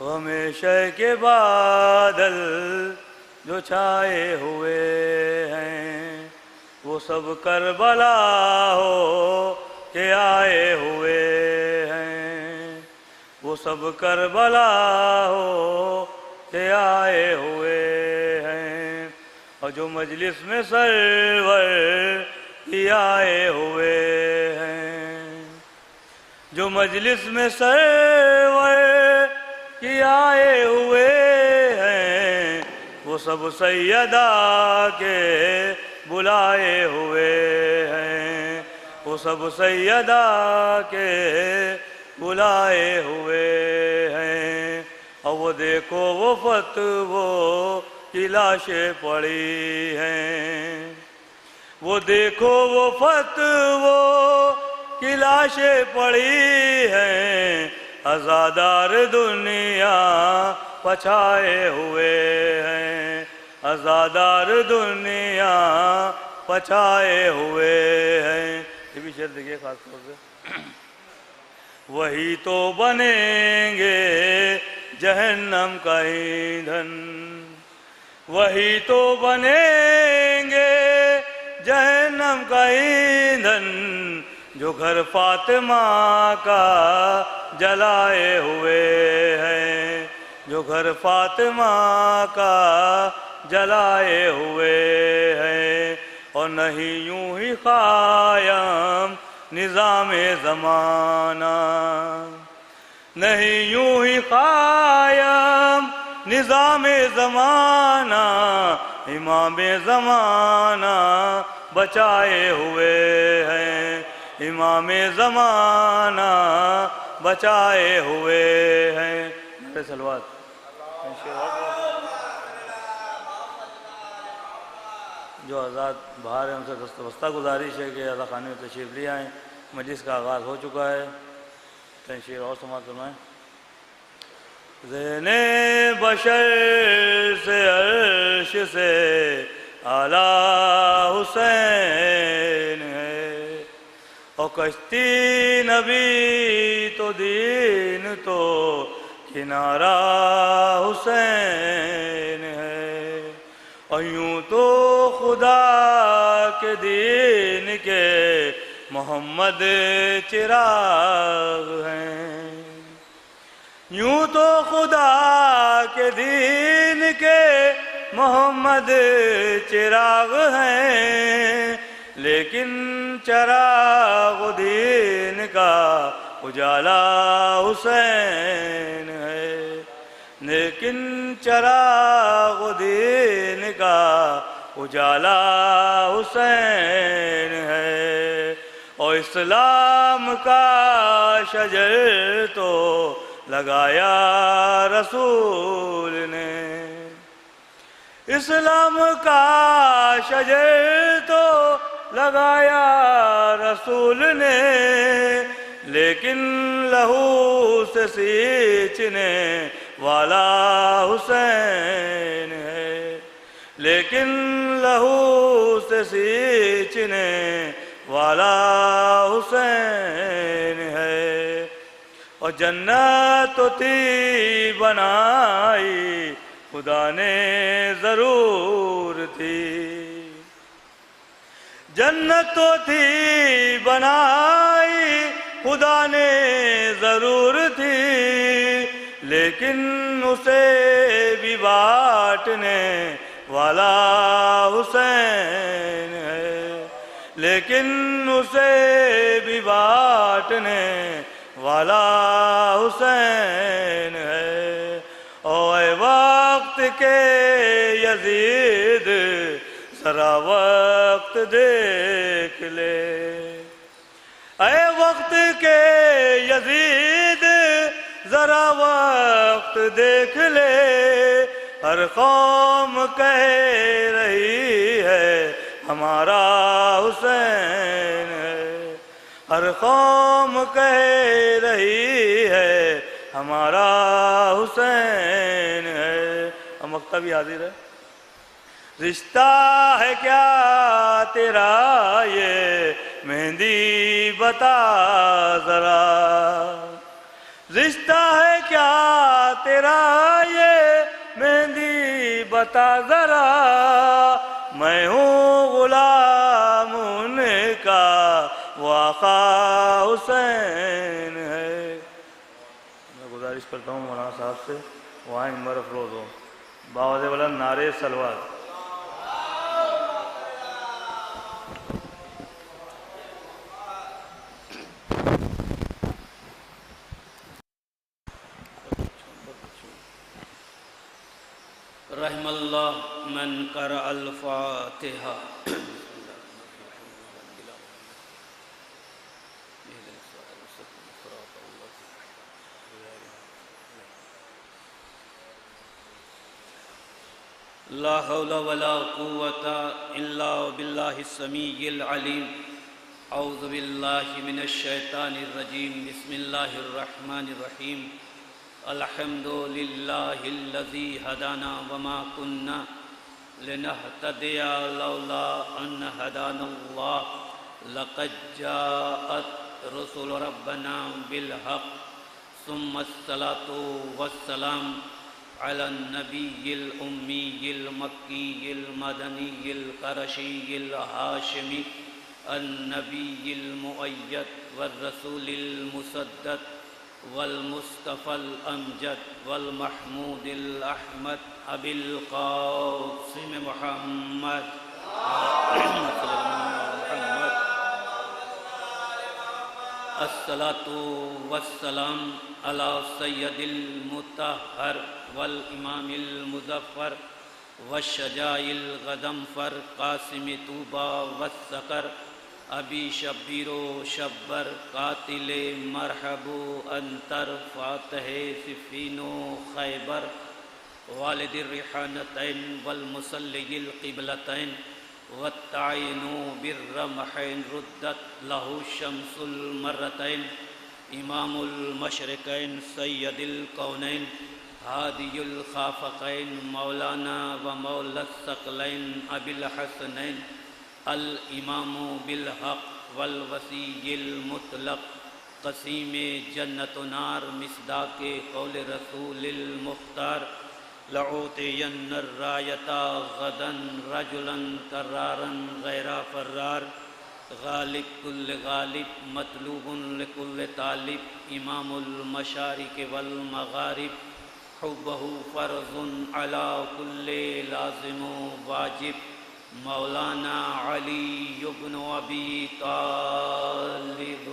ہمیشہ کے بادل جو چھائے ہوئے ہیں وہ سب کربلا ہو کے آئے ہوئے ہیں، وہ سب کربلا ہو کے آئے ہوئے ہیں، اور جو مجلس میں سرور کی آئے ہوئے ہیں، جو مجلس میں سرور کی آئے ہوئے ہیں، وہ سب سیدہ کے بلائے ہوئے ہیں، وہ سب سیدہ کے بلائے ہوئے ہیں، اور وہ دیکھو وہ فتووں کی لاشیں پڑی ہیں، وہ دیکھو وہ فتووں کی لاشیں پڑی ہیں، عزادار دنیا پچھائے ہوئے ہیں، عزادار دنیا پچھائے ہوئے ہیں۔ یہ بھی شعر دیکھیے خاص طور سے، وہی تو بنیں گے جہنم کا ایندھن، وہی تو بنیں گے جہنم کا ایندھن، جو گھر فاطمہ کا جلائے ہوئے ہیں، جو گھر فاطمہ کا جلائے ہوئے ہیں، اور نہیں یوں ہی قائم نظام زمانہ، نہیں یوں ہی قائم نظام زمانہ، امام زمانہ بچائے ہوئے ہیں، امام زمانہ بچائے ہوئے ہیں۔ میرے سلوات جو آزاد باہر ہیں ان سے دستبستہ گزارش ہے کہ اعلیٰ خانے میں تشریف لے آئیں، مجلس کا آغاز ہو چکا ہے۔ تنشیر اور سماعت فرمائیں۔ ذہن بشر سے عرش سے اعلیٰ حسین ہے، اور کشتی نبی تو دین تو کنارہ حسین ہے، اور یوں تو خدا کے دین کے محمد چراغ ہیں، یوں تو خدا کے دین کے محمد چراغ ہیں، لیکن چراغ دین کا اجالا حسین ہے، لیکن چراغ دین کا اجالا حسین ہے، اور اسلام کا شجر تو لگایا رسول نے، اسلام کا شجر تو لگایا رسول نے، لیکن لہو سے سینچنے والا حسین ہے، لیکن لہو سے سینچنے والا حسین ہے، اور جنت تو تھی بنائی خدا نے ضرور تھی، جنت تو تھی بنائی خدا نے ضرور تھی، لیکن اسے بھی بانٹنے والا حسین ہے، لیکن اسے بھی بانٹنے والا حسین ہے، اے وقت کے یزید ذرا وقت دیکھ لے، اے وقت کے یزید ذرا وقت دیکھ لے، ہر قوم کہہ رہی ہے ہمارا حسین ہے، ہر قوم کہہ رہی ہے ہمارا حسین ہے۔ اب مکتب بھی حاضر ہے۔ رشتہ ہے کیا تیرا یہ مہندی بتا ذرا، رشتہ ہے کیا تیرا یہ مہندی بتا ذرا، میں ہوں غلام ان کا وہ آقا حسین ہے۔ میں گزارش کرتا ہوں مولانا صاحب سے وہاں ممبر افروز ہو، باوز بلند نعرے سلوات۔ رحم اللہ من قرأ الفاتحہ۔ لا حول ولا قوة الا باللہ السمیع العلیم۔ اعوذ باللہ من الشیطان الرجیم، بسم اللہ الرحمن الرحیم۔ الحمد للہ الذی ہدانا وما كنا لنہتدی لولا ان ہدانا اللہ، لقد جاءت رسل ربنا بالحق، ثم الصلاة والسلام على النبي الأمي المكي المدني القرشي الهاشمي النبي المؤيد والرسول المسدد والمصطفى الأمجد والمحمود الأحمد أبي القاسم محمد الصلاة والسلام على سید المطہر والامام المظفر والشجاع الغضنفر قاسم طوبى والسکر ابی شبیر و شبر قاتل مرحب انتر فاتح صفین و خیبر والد الریحانتین والمصلی القبلتین والتعین بالرمحین ردت له الشمس المرتین امام المشرقین سید الکونین ہادی الخافقین مولانا و مولا الثقلین ابی الحسنین الامام بالحق والوصی المطلق قسیم جنت و نار مصداق قول رسول المختار لأعطین الرایۃ غدا رجلا کرارا غیر فرار غالب کل غالب مطلوب لکل طالب امام المشارق والمغارب حبہ فرض علی کل لازم و واجب مولانا علی بن ابی طالب۔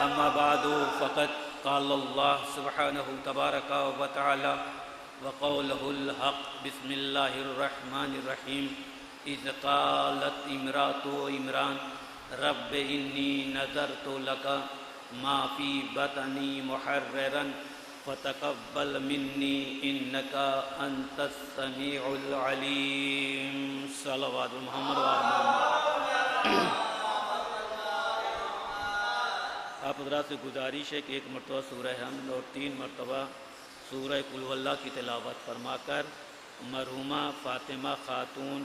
اما بعد فقد قال اللہ سبحانہ تبارک و تعالی وقولہ الحق بسم اللہ الرحمن الرحیم اذ قالت امرأة عمران رب انی نذرت لک ما فی بطنی محررا فتقبل منی انک انت السمیع العلیم۔ صلوات محمد و آل محمد۔ آپ حضرات سے گزارش ہے کہ ایک مرتبہ سورہ حمد اور 3 مرتبہ سورہ قل هو اللہ کی تلاوت فرما کر مرحومہ فاطمہ خاتون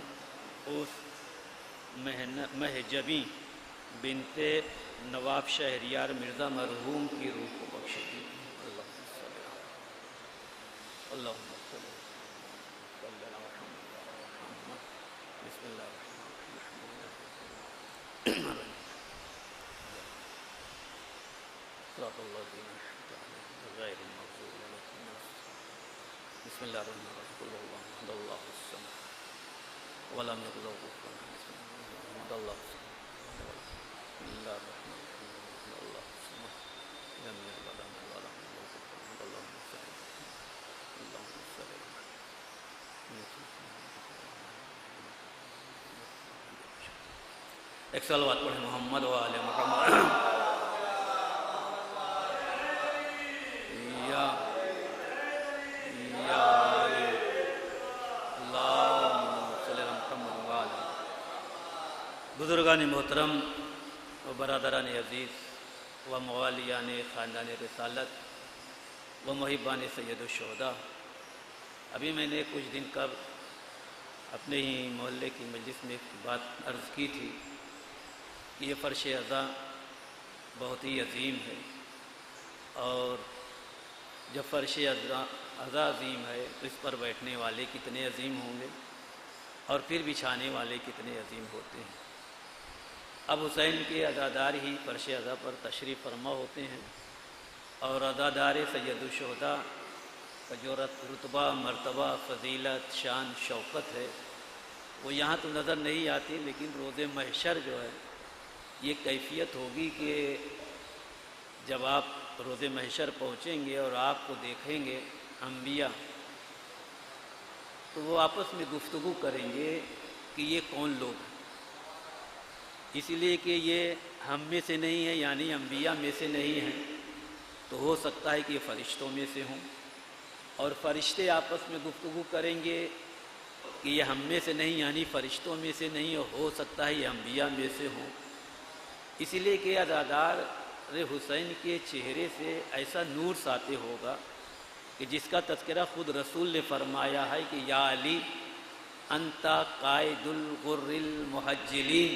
اس مہجبی بنت نواب شہریار مرزا مرحوم کی روح کو بخش دی۔ اللہم صلی علی محمد۔ بسم اللہ الرحمن الرحیم۔ صراط الذین انعمت علیہم غیر المغضوب علیہم ولا الضالین۔ بسم اللہ الرحمن الرحیم۔ قل هو احد اللہ الصمد ولم یکن له کفوا احد۔ اللہ بسم اللہ الرحمن الرحیم۔ اللہ الصمد لم یلد ولم یولد ولم یکن له کفوا احد۔ اللہم صل اللہم صل ایک صلوات پڑھیں محمد و آل محمد۔ بزرگان محترم و برادران عزیز و موالیان خاندان رسالت و محبان سید الشہداء، ابھی میں نے کچھ دن قبل اپنے ہی محلے کی مجلس میں ایک بات عرض کی تھی کہ یہ فرش ازاں بہت ہی عظیم ہے، اور جب فرش عزا عظیم ہے تو اس پر بیٹھنے والے کتنے عظیم ہوں گے، اور پھر بچھانے والے کتنے عظیم ہوتے ہیں۔ اب حسین کے عزادار ہی فرش عزا پر تشریف فرما ہوتے ہیں، اور عزادار سید الشہداء کا جو رتبہ، مرتبہ، فضیلت، شان، شوکت ہے وہ یہاں تو نظر نہیں آتی، لیکن روز محشر جو ہے یہ کیفیت ہوگی کہ جب آپ روز محشر پہنچیں گے اور آپ کو دیکھیں گے انبیاء، تو وہ آپس میں گفتگو کریں گے کہ یہ کون لوگ ہیں، اس لیے کہ یہ ہم میں سے نہیں ہے، یعنی انبیاء میں سے نہیں ہیں، تو ہو سکتا ہے کہ یہ فرشتوں میں سے ہوں، اور فرشتے آپس میں گفتگو کریں گے کہ یہ ہم میں سے نہیں، یعنی فرشتوں میں سے نہیں، اور ہو سکتا ہے یہ انبیاء میں سے ہوں، اس لیے کہ عزادار حسین کے چہرے سے ایسا نور ساطع ہوگا کہ جس کا تذکرہ خود رسول نے فرمایا ہے کہ یا علی انت قائد الغر المحجلین،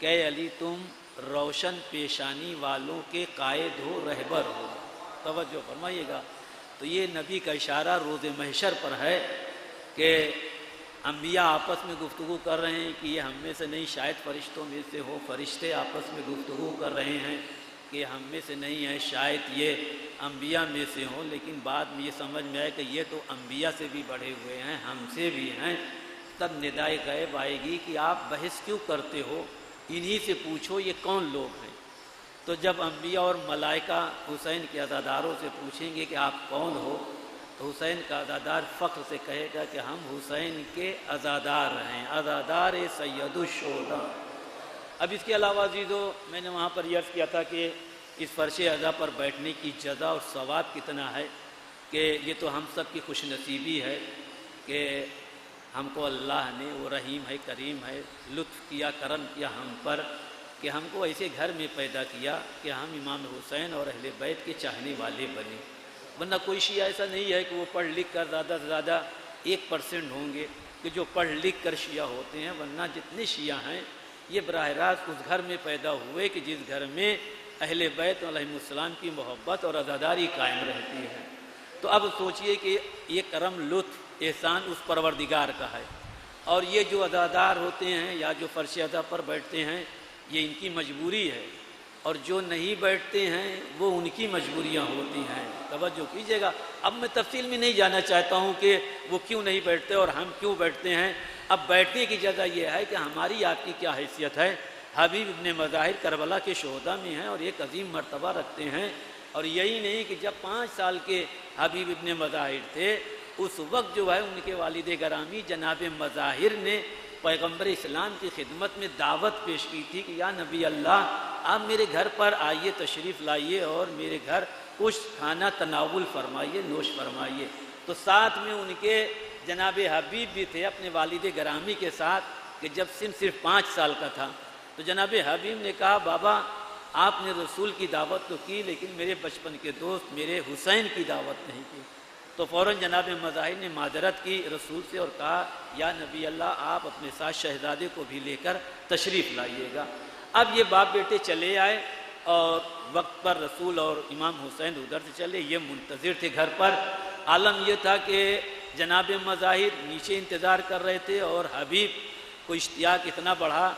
کہ علی تم روشن پیشانی والوں کے قائد ہو، رہبر ہو۔ توجہ فرمائیے گا، تو یہ نبی کا اشارہ روز محشر پر ہے کہ انبیاء آپس میں گفتگو کر رہے ہیں کہ یہ ہم میں سے نہیں، شاید فرشتوں میں سے ہو، فرشتے آپس میں گفتگو کر رہے ہیں کہ ہم میں سے نہیں ہیں، شاید یہ انبیاء میں سے ہوں، لیکن بعد میں یہ سمجھ میں آئے کہ یہ تو انبیاء سے بھی بڑھے ہوئے ہیں، ہم سے بھی ہیں، تب ندائے غیب آئے گی کہ آپ بحث کیوں کرتے ہو، انہی سے پوچھو یہ کون لوگ ہیں۔ تو جب انبیاء اور ملائکہ حسین کے عزاداروں سے پوچھیں گے کہ آپ کون ہو، تو حسین کا عزادار فخر سے کہے گا کہ ہم حسین کے عزادار ہیں، عزادار سید الشہداء۔ اب اس کے علاوہ عزیزو، میں نے وہاں پر یہ عرض کیا تھا کہ اس فرش عزا پر بیٹھنے کی جزا اور ثواب کتنا ہے، کہ یہ تو ہم سب کی خوش نصیبی ہے کہ ہم کو اللہ نے، وہ رحیم ہے، کریم ہے، لطف کیا، کرم کیا ہم پر کہ ہم کو ایسے گھر میں پیدا کیا کہ ہم امام حسین اور اہل بیت کے چاہنے والے بنے، ورنہ کوئی شیعہ ایسا نہیں ہے کہ وہ پڑھ لکھ کر زیادہ سے زیادہ 1% ہوں گے کہ جو پڑھ لکھ کر شیعہ ہوتے ہیں، ورنہ جتنے شیعہ ہیں یہ براہ راست اس گھر میں پیدا ہوئے کہ جس گھر میں اہل بیت علیہ السلام کی محبت اور عزاداری قائم رہتی ہے۔ تو اب سوچئے کہ یہ کرم، لطف، احسان اس پروردگار کا ہے، اور یہ جو عزادار ہوتے ہیں یا جو فرش عزا پر بیٹھتے ہیں یہ ان کی مجبوری ہے، اور جو نہیں بیٹھتے ہیں وہ ان کی مجبوریاں ہوتی ہیں۔ توجہ کیجیے گا، اب میں تفصیل میں نہیں جانا چاہتا ہوں کہ وہ کیوں نہیں بیٹھتے اور ہم کیوں بیٹھتے ہیں۔ اب بیٹھنے کی جگہ یہ ہے کہ ہماری آپ کی کیا حیثیت ہے۔ حبیب ابن مظاہر کربلا کے شہداء میں ہیں اور ایک عظیم مرتبہ رکھتے ہیں، اور یہی نہیں کہ جب 5 سال کے حبیب ابن مظاہر تھے اس وقت جو ہے ان کے والد گرامی جناب مظاہر نے پیغمبر اسلام کی خدمت میں دعوت پیش کی تھی کہ یا نبی اللہ آپ میرے گھر پر آئیے، تشریف لائیے اور میرے گھر کچھ کھانا تناول فرمائیے، نوش فرمائیے۔ تو ساتھ میں ان کے جناب حبیب بھی تھے اپنے والد گرامی کے ساتھ، کہ جب سن صرف 5 سال کا تھا تو جناب حبیب نے کہا بابا آپ نے رسول کی دعوت تو کی لیکن میرے بچپن کے دوست میرے حسین کی دعوت نہیں کی۔ تو فوراً جناب مظاہر نے معذرت کی رسول سے اور کہا یا نبی اللہ آپ اپنے ساتھ شہزادے کو بھی لے کر تشریف لائیے گا۔ اب یہ باپ بیٹے چلے آئے اور وقت پر رسول اور امام حسین ادھر سے چلے، یہ منتظر تھے گھر پر۔ عالم یہ تھا کہ جناب مظاہر نیچے انتظار کر رہے تھے اور حبیب کو اشتیاق اتنا بڑھا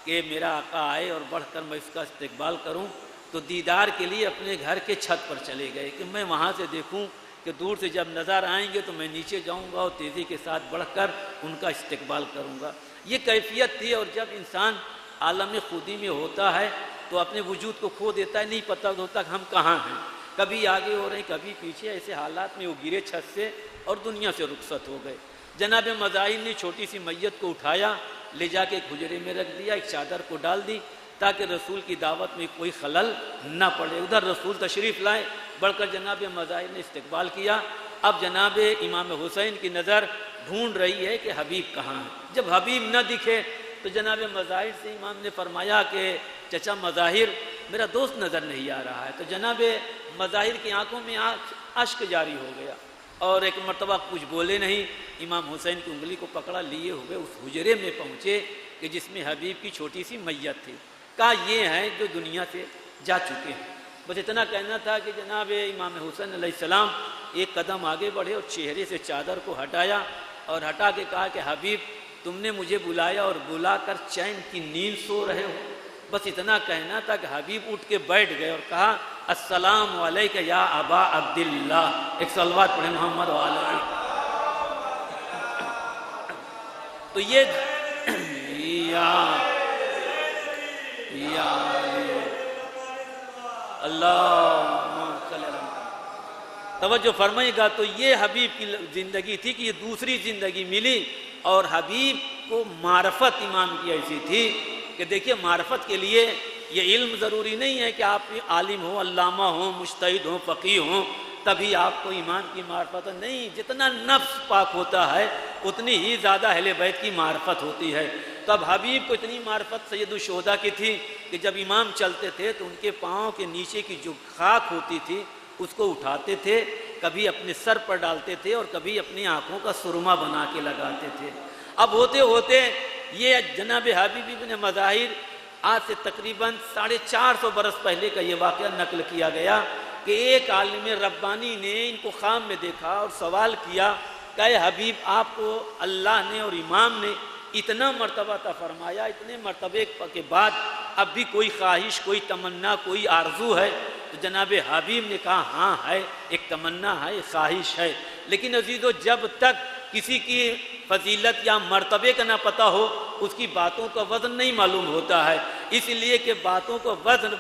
کہ میرا آقا آئے اور بڑھ کر میں اس کا استقبال کروں، تو دیدار کے لیے اپنے گھر کے چھت پر چلے گئے کہ میں وہاں سے دیکھوں کہ دور سے جب نظر آئیں گے تو میں نیچے جاؤں گا اور تیزی کے ساتھ بڑھ کر ان کا استقبال کروں گا۔ یہ کیفیت تھی، اور جب انسان عالم خودی میں ہوتا ہے تو اپنے وجود کو کھو دیتا ہے، نہیں پتہ ہوتا کہ ہم کہاں ہیں، کبھی آگے ہو رہے ہیں کبھی پیچھے۔ ایسے حالات میں وہ گرے چھت سے اور دنیا سے رخصت ہو گئے۔ جناب مظاہر نے چھوٹی سی میت کو اٹھایا، لے جا کے ایک حجرے میں رکھ دیا، ایک چادر کو ڈال دی تاکہ رسول کی دعوت میں کوئی خلل نہ پڑے۔ ادھر رسول تشریف لائے، بڑھ کر جناب مظاہر نے استقبال کیا۔ اب جناب امام حسین کی نظر ڈھونڈ رہی ہے کہ حبیب کہاں ہے۔ جب حبیب نہ دکھے تو جناب مظاہر سے امام نے فرمایا کہ چچا مظاہر میرا دوست نظر نہیں آ رہا ہے۔ تو جناب مظاہر کی آنکھوں میں اشک جاری ہو گیا اور ایک مرتبہ کچھ بولے نہیں، امام حسین کی انگلی کو پکڑا لیے ہوئے اس حجرے میں پہنچے کہ جس میں حبیب کی چھوٹی سی میت تھی۔ کہا یہ ہے جو دنیا سے جا چکے ہیں۔ بس اتنا کہنا تھا کہ جناب امام حسین علیہ السلام ایک قدم آگے بڑھے اور چہرے سے چادر کو ہٹایا اور ہٹا کے کہا کہ حبیب تم نے مجھے بلایا اور بلا کر چین کی نیند سو رہے ہو۔ بس اتنا کہنا تھا کہ حبیب اٹھ کے بیٹھ گئے اور کہا السلام علیکہ یا ابا عبداللہ، ایک صلوات پڑھیں محمد وعلی۔ تو یہ توجہ فرمائے گا، تو یہ حبیب کی زندگی تھی کہ یہ دوسری زندگی ملی، اور حبیب کو معرفت امام کی ایسی تھی کہ دیکھیے معرفت کے لیے یہ علم ضروری نہیں ہے کہ آپ عالم ہوں، علامہ ہوں، مجتہد ہوں، فقیہ ہوں تبھی آپ کو امام کی معرفت نہیں، جتنا نفس پاک ہوتا ہے اتنی ہی زیادہ اہل بیت کی معرفت ہوتی ہے۔ تو اب حبیب کو اتنی معرفت سید الشہداء کی تھی کہ جب امام چلتے تھے تو ان کے پاؤں کے نیچے کی جو خاک ہوتی تھی اس کو اٹھاتے تھے، کبھی اپنے سر پر ڈالتے تھے اور کبھی اپنی آنکھوں کا سرما بنا کے لگاتے تھے۔ اب ہوتے ہوتے یہ جناب حبیب ابن مظاہر آج سے تقریباً 450 برس پہلے کا یہ واقعہ نقل کیا گیا کہ ایک عالم ربانی نے ان کو خواب میں دیکھا اور سوال کیا کہ اے حبیب آپ کو اللہ نے اور امام نے اتنا مرتبہ عطا فرمایا، اتنے مرتبے کے بعد اب بھی کوئی خواہش، کوئی تمنا، کوئی آرزو ہے؟ تو جناب حبیب نے کہا ہاں ہے، ایک تمنا ہے، ایک خواہش ہے، لیکن عزیزو جب تک کسی کی فضیلت یا مرتبے کا نہ پتہ ہو اس کی باتوں کا وزن نہیں معلوم ہوتا ہے، اس لیے کہ باتوں کو وزن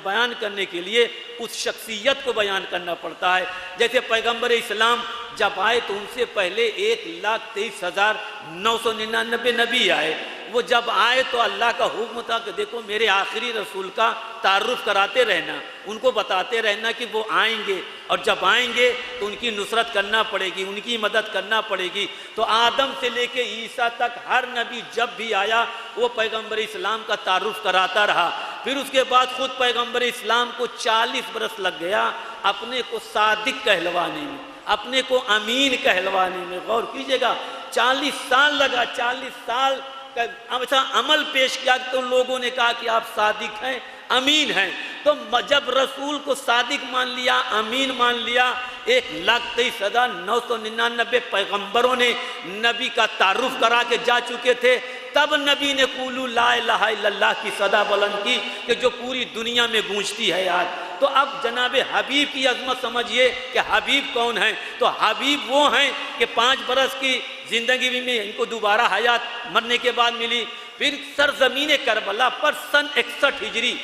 بیان کرنے کے لیے اس شخصیت کو بیان کرنا پڑتا ہے۔ جیسے پیغمبر اسلام جب آئے تو ان سے پہلے 1,23,999 نبی آئے، وہ جب آئے تو اللہ کا حکم تھا کہ دیکھو میرے آخری رسول کا تعارف کراتے رہنا، ان کو بتاتے رہنا کہ وہ آئیں گے اور جب آئیں گے تو ان کی نصرت کرنا پڑے گی، ان کی مدد کرنا پڑے گی۔ تو آدم سے لے کے عیسیٰ تک ہر نبی جب بھی آیا وہ پیغمبر اسلام کا تعارف کراتا رہا۔ پھر اس کے بعد خود پیغمبر اسلام کو 40 برس لگ گیا اپنے کو صادق کہلوانے میں، اپنے کو امین کہلوانے میں۔ غور کیجئے گا 40 سال لگا، 40 سال ایسا عمل پیش کیا تو لوگوں نے کہا کہ آپ صادق ہیں، امین ہیں۔ تو جب رسول کو صادق مان لیا، امین مان لیا، 1,23,999 پیغمبروں نے نبی کا تعارف کرا کے جا چکے تھے، تب نبی نے قولوا لا الہ الا اللہ کی صدا بلند کی کہ جو پوری دنیا میں گونجتی ہے آج۔ تو اب جناب حبیب کی عظمت سمجھئے کہ حبیب کون ہیں؟ تو حبیب وہ ہیں کہ 5 برس کی زندگی میں ان کو دوبارہ حیات مرنے کے بعد ملی۔ پھر سرزمین کربلا پر سن 61 ہجری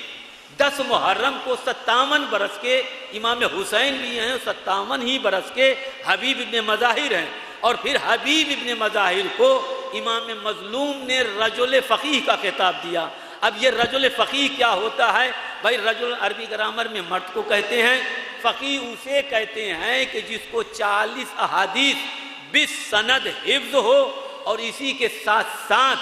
10 محرم کو 57 برس کے امام حسین بھی ہیں، 57 ہی برس کے حبیب ابن مظاہر ہیں۔ اور پھر حبیب ابن مظاہر کو امام مظلوم نے رجل فقیہ کا خطاب دیا۔ اب یہ رجل فقیہ کیا ہوتا ہے؟ بھائی رجل عربی گرامر میں مرد کو کہتے ہیں، فقیہ اسے کہتے ہیں کہ جس کو 40 احادیث بالسند حفظ ہو اور اسی کے ساتھ ساتھ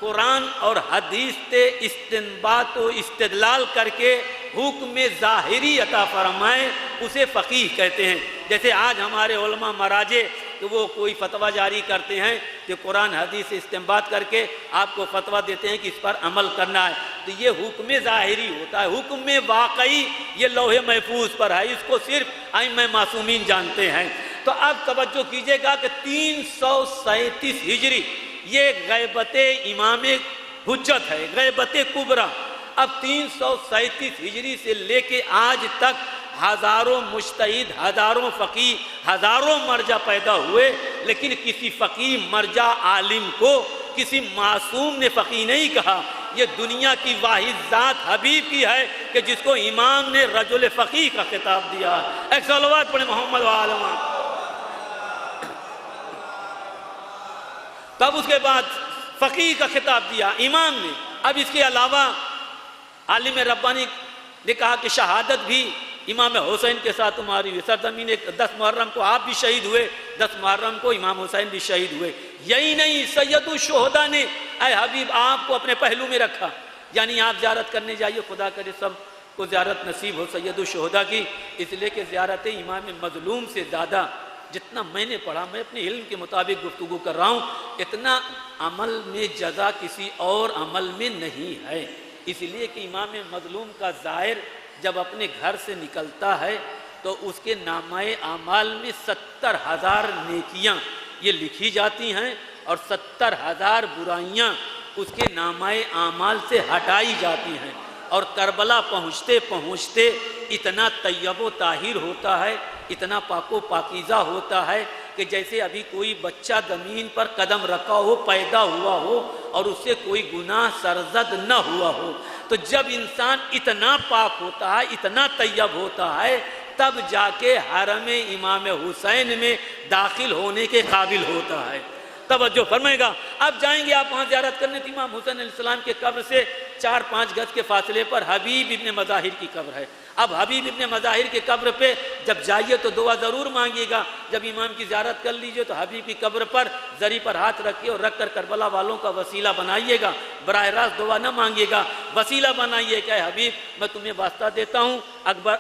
قرآن اور حدیث سے استنباط و استدلال کر کے حکم ظاہری عطا فرمائے، اسے فقیہ کہتے ہیں۔ جیسے آج ہمارے علماء مراجع کہ وہ کوئی فتویٰ جاری کرتے ہیں کہ قرآن حدیث سے استنباط کر کے آپ کو فتویٰ دیتے ہیں کہ اس پر عمل کرنا ہے، تو یہ حکم ظاہری ہوتا ہے۔ حکم واقعی یہ لوح محفوظ پر ہے، اس کو صرف ائمہ معصومین جانتے ہیں۔ تو اب توجہ کیجئے گا کہ 337 ہجری یہ غیبت امام حجت ہے، غیبت کبریٰ۔ اب 337 ہجری سے لے کے آج تک ہزاروں مجتہد، ہزاروں فقیہ، ہزاروں مرجع پیدا ہوئے، لیکن کسی فقیہ مرجع عالم کو کسی معصوم نے فقیہ نہیں کہا۔ یہ دنیا کی واحد ذات حبیب کی ہے کہ جس کو امام نے رجل فقیہ کا خطاب دیا۔ ایک صلوات پڑھیں محمد وعلم۔ تب اس کے بعد فقیہ کا خطاب دیا امام نے۔ اب اس کے علاوہ عالم ربانی نے کہا کہ شہادت بھی امام حسین کے ساتھ تمہاری سرزمین 10 محرم کو آپ بھی شہید ہوئے، 10 محرم کو امام حسین بھی شہید ہوئے۔ یہی نہیں، سید الشہداء نے اے حبیب آپ کو اپنے پہلو میں رکھا، یعنی آپ زیارت کرنے جائیے، خدا کرے سب کو زیارت نصیب ہو سید الشہداء کی، اس لیے کہ زیارت امام مظلوم سے زیادہ جتنا میں نے پڑھا، میں اپنے علم کے مطابق گفتگو کر رہا ہوں، اتنا عمل میں جزا کسی اور عمل میں نہیں ہے۔ اس لیے کہ امام مظلوم کا زائر جب اپنے گھر سے نکلتا ہے تو اس کے نامہ اعمال میں 70,000 نیکیاں یہ لکھی جاتی ہیں اور 70,000 برائیاں اس کے نامہ اعمال سے ہٹائی جاتی ہیں، اور کربلا پہنچتے پہنچتے اتنا طیب و طاہر ہوتا ہے، اتنا پاک و پاکیزہ ہوتا ہے کہ جیسے ابھی کوئی بچہ زمین پر قدم رکھا ہو، پیدا ہوا ہو اور اس سے کوئی گناہ سرزد نہ ہوا ہو۔ تو جب انسان اتنا پاک ہوتا ہے، اتنا طیب ہوتا ہے، تب جا کے حرم امام حسین میں داخل ہونے کے قابل ہوتا ہے۔ توجہ فرمائے گا، اب جائیں گے آپ وہاں زیارت کرنے، تو امام حسین علیہ السلام کے قبر سے 4-5 گز کے فاصلے پر حبیب ابن مظاہر کی قبر ہے۔ اب حبیب ابن مظاہر کے قبر پہ جب جائیے تو دعا ضرور مانگیے گا۔ جب امام کی زیارت کر لیجئے تو حبیب کی قبر پر زری پر ہاتھ رکھیے اور رکھ کر کربلا والوں کا وسیلہ بنائیے گا، براہ راست دعا نہ مانگیے گا، وسیلہ بنائیے کہ اے حبیب میں تمہیں واسطہ دیتا ہوں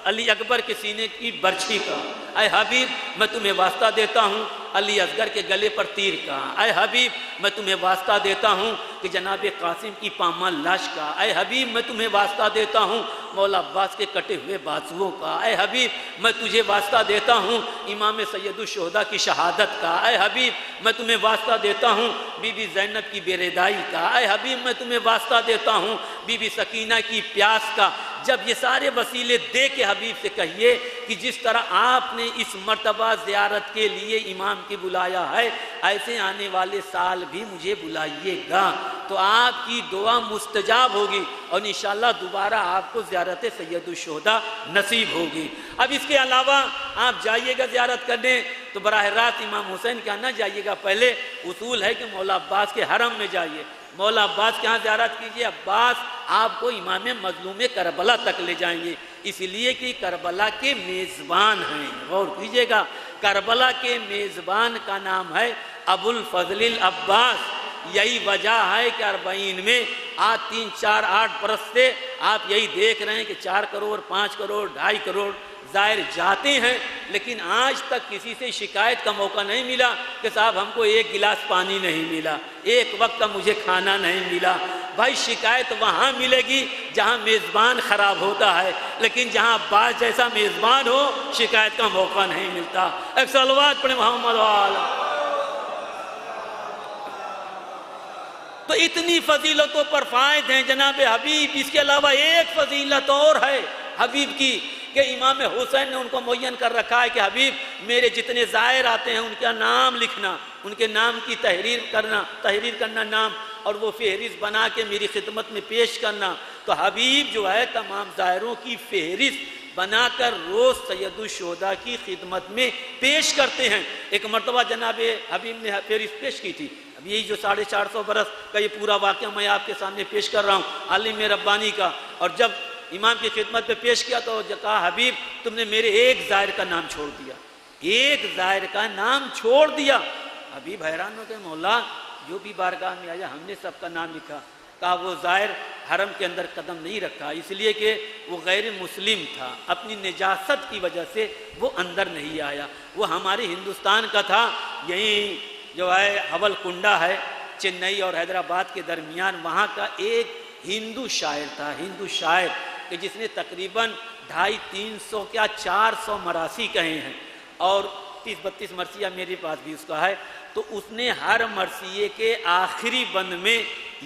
علی اکبر کے سینے کی برچھی کا، اے حبیب میں تمہیں واسطہ دیتا ہوں علی اصغر کے گلے پر تیر کا، اے حبیب میں تمہیں واسطہ دیتا ہوں کہ جناب قاسم کی پامال لاش کا، اے حبیب میں تمہیں واسطہ دیتا ہوں مولا عباس کے کٹے ہوئے بازوؤں کا، اے حبیب میں تجھے واسطہ دیتا ہوں امام سید الشہداء کی شہادت کا، اے حبیب میں تمہیں واسطہ دیتا ہوں بی بی زینب کی بیردائی کا، اے حبیب میں تمہیں واسطہ دیتا ہوں بی بی سکینہ کی پیاس کا۔ جب یہ سارے وسیلے دے کے حبیب سے کہیے کہ جس طرح آپ نے اس مرتبہ زیارت کے لیے امام کی بلایا ہے، ایسے آنے والے سال بھی مجھے بلائیے گا، تو آپ کی دعا مستجاب ہوگی اور انشاءاللہ دوبارہ آپ کو زیارت سید الشہداء نصیب ہوگی۔ اب اس کے علاوہ آپ جائیے گا زیارت کرنے تو براہ راست امام حسین کے نہ جائیے گا، پہلے اصول ہے کہ مولا عباس کے حرم میں جائیے، مولا عباس کے ہاں زیارت کیجئے۔ عباس آپ کو امام مظلوم کربلا تک لے جائیں گے، اس لیے کہ کربلا کے میزبان ہیں، غور کیجئے گا، کربلا کے میزبان کا نام ہے ابو الفضل العباس۔ یہی وجہ ہے کہ 40 میں آج 3, 4, 8 برس سے آپ یہی دیکھ رہے ہیں کہ 4 کروڑ 5 کروڑ 2.5 کروڑ زائر جاتے ہیں، لیکن آج تک کسی سے شکایت کا موقع نہیں ملا کہ صاحب ہم کو 1 گلاس پانی نہیں ملا، 1 وقت کا مجھے کھانا نہیں ملا۔ بھائی شکایت وہاں ملے گی جہاں میزبان خراب ہوتا ہے، لیکن جہاں عباس جیسا میزبان ہو شکایت کا موقع نہیں ملتا۔ ایک صلوات پڑھیں محمد والا۔ تو اتنی فضیلتوں پر فائد ہیں جناب حبیب۔ اس کے علاوہ ایک فضیلت اور ہے حبیب کی کہ امام حسین نے ان کو معین کر رکھا ہے کہ حبیب میرے جتنے زائر آتے ہیں ان کا نام لکھنا، ان کے نام کی تحریر کرنا نام، اور وہ فہرست بنا کے میری خدمت میں پیش کرنا۔ تو حبیب جو ہے تمام زائروں کی فہرست بنا کر روز سید الشہداء کی خدمت میں پیش کرتے ہیں۔ ایک مرتبہ جناب حبیب نے فہرست پیش کی تھی، اب یہی جو 450 برس کا یہ پورا واقعہ میں آپ کے سامنے پیش کر رہا ہوں عالم ربانی کا، اور جب امام کی خدمت پہ پیش کیا تو کہا حبیب تم نے میرے ایک زائر کا نام چھوڑ دیا، ایک زائر کا نام چھوڑ دیا۔ حبیب حیران ہو گئے، مولا جو بھی بارگاہ میں آیا ہم نے سب کا نام لکھا۔ کہا وہ زائر حرم کے اندر قدم نہیں رکھا اس لیے کہ وہ غیر مسلم تھا، اپنی نجاست کی وجہ سے وہ اندر نہیں آیا۔ وہ ہمارے ہندوستان کا تھا، یہیں جو ہے حول کنڈا ہے چنئی اور حیدرآباد کے درمیان، وہاں کا ایک ہندو شاعر تھا، ہندو شاعر کہ جس نے تقریباً 250-300 کیا 400 مراثی کہے ہیں، اور 30-32 مرثیہ میرے پاس بھی اس کا ہے۔ تو اس نے ہر مرثیے کے آخری بند میں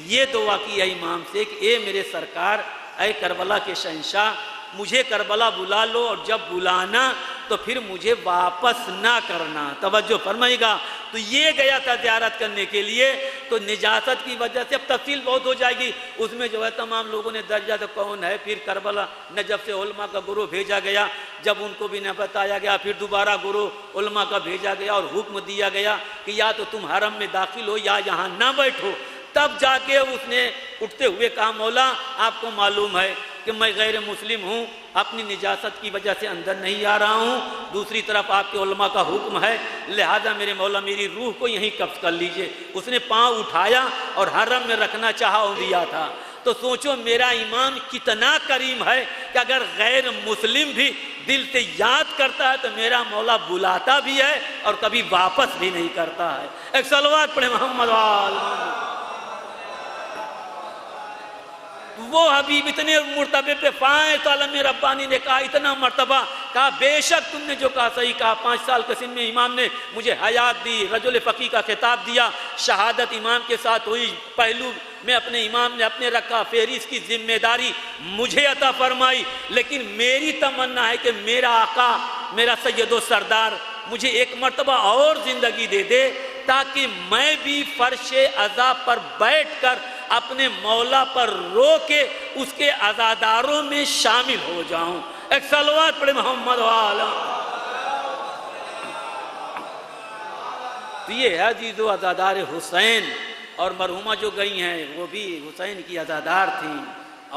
یہ دعا کی ہے امام سے کہ اے میرے سرکار، اے کربلا کے شہنشاہ، مجھے کربلا بلا لو اور جب بلانا تو پھر مجھے واپس نہ کرنا۔ توجہ فرمائے گا۔ تو یہ گیا تھا زیارت کرنے کے لیے، تو نجاست کی وجہ سے اب تفصیل بہت ہو جائے گی، اس میں جو ہے تمام لوگوں نے درجہ تو کون ہے، پھر کربلا نجف سے علماء کا گروہ بھیجا گیا، جب ان کو بھی نہ بتایا گیا پھر دوبارہ گروہ علماء کا بھیجا گیا اور حکم دیا گیا کہ یا تو تم حرم میں داخل ہو یا یہاں نہ بیٹھو۔ تب جا کے اس نے اٹھتے ہوئے کہا مولا آپ کو معلوم ہے کہ میں غیر مسلم ہوں، اپنی نجاست کی وجہ سے اندر نہیں آ رہا ہوں، دوسری طرف آپ کے علماء کا حکم ہے، لہذا میرے مولا میری روح کو یہیں قبض کر لیجئے۔ اس نے پاؤں اٹھایا اور حرم میں رکھنا چاہا اور دیا تھا۔ تو سوچو میرا امام کتنا کریم ہے کہ اگر غیر مسلم بھی دل سے یاد کرتا ہے تو میرا مولا بلاتا بھی ہے اور کبھی واپس بھی نہیں کرتا ہے۔ ایک صلوات پڑھیں محمد وآل محمد۔ وہ حبیب اتنے مرتبے پہ فائیں تو عالم ربانی نے کہا اتنا مرتبہ، کہا بے شک تم نے جو کہا صحیح کہا۔ 5 سال کے سن میں امام نے مجھے حیات دی، رجل فقیہ کا خطاب دیا، شہادت امام کے ساتھ ہوئی، پہلو میں اپنے امام نے اپنے رکھا، فہرست کی ذمہ داری مجھے عطا فرمائی، لیکن میری تمنا ہے کہ میرا آقا، میرا سید و سردار مجھے ایک مرتبہ اور زندگی دے دے تاکہ میں بھی فرش عذاب پر بیٹھ کر اپنے مولا پر رو کے اس کے عزاداروں میں شامل ہو جاؤں۔ ایک صلوات پڑھے محمد والا۔ تو یہ ہے عزیز و عزادار حسین، اور مرحومہ جو گئی ہیں وہ بھی حسین کی عزادار تھیں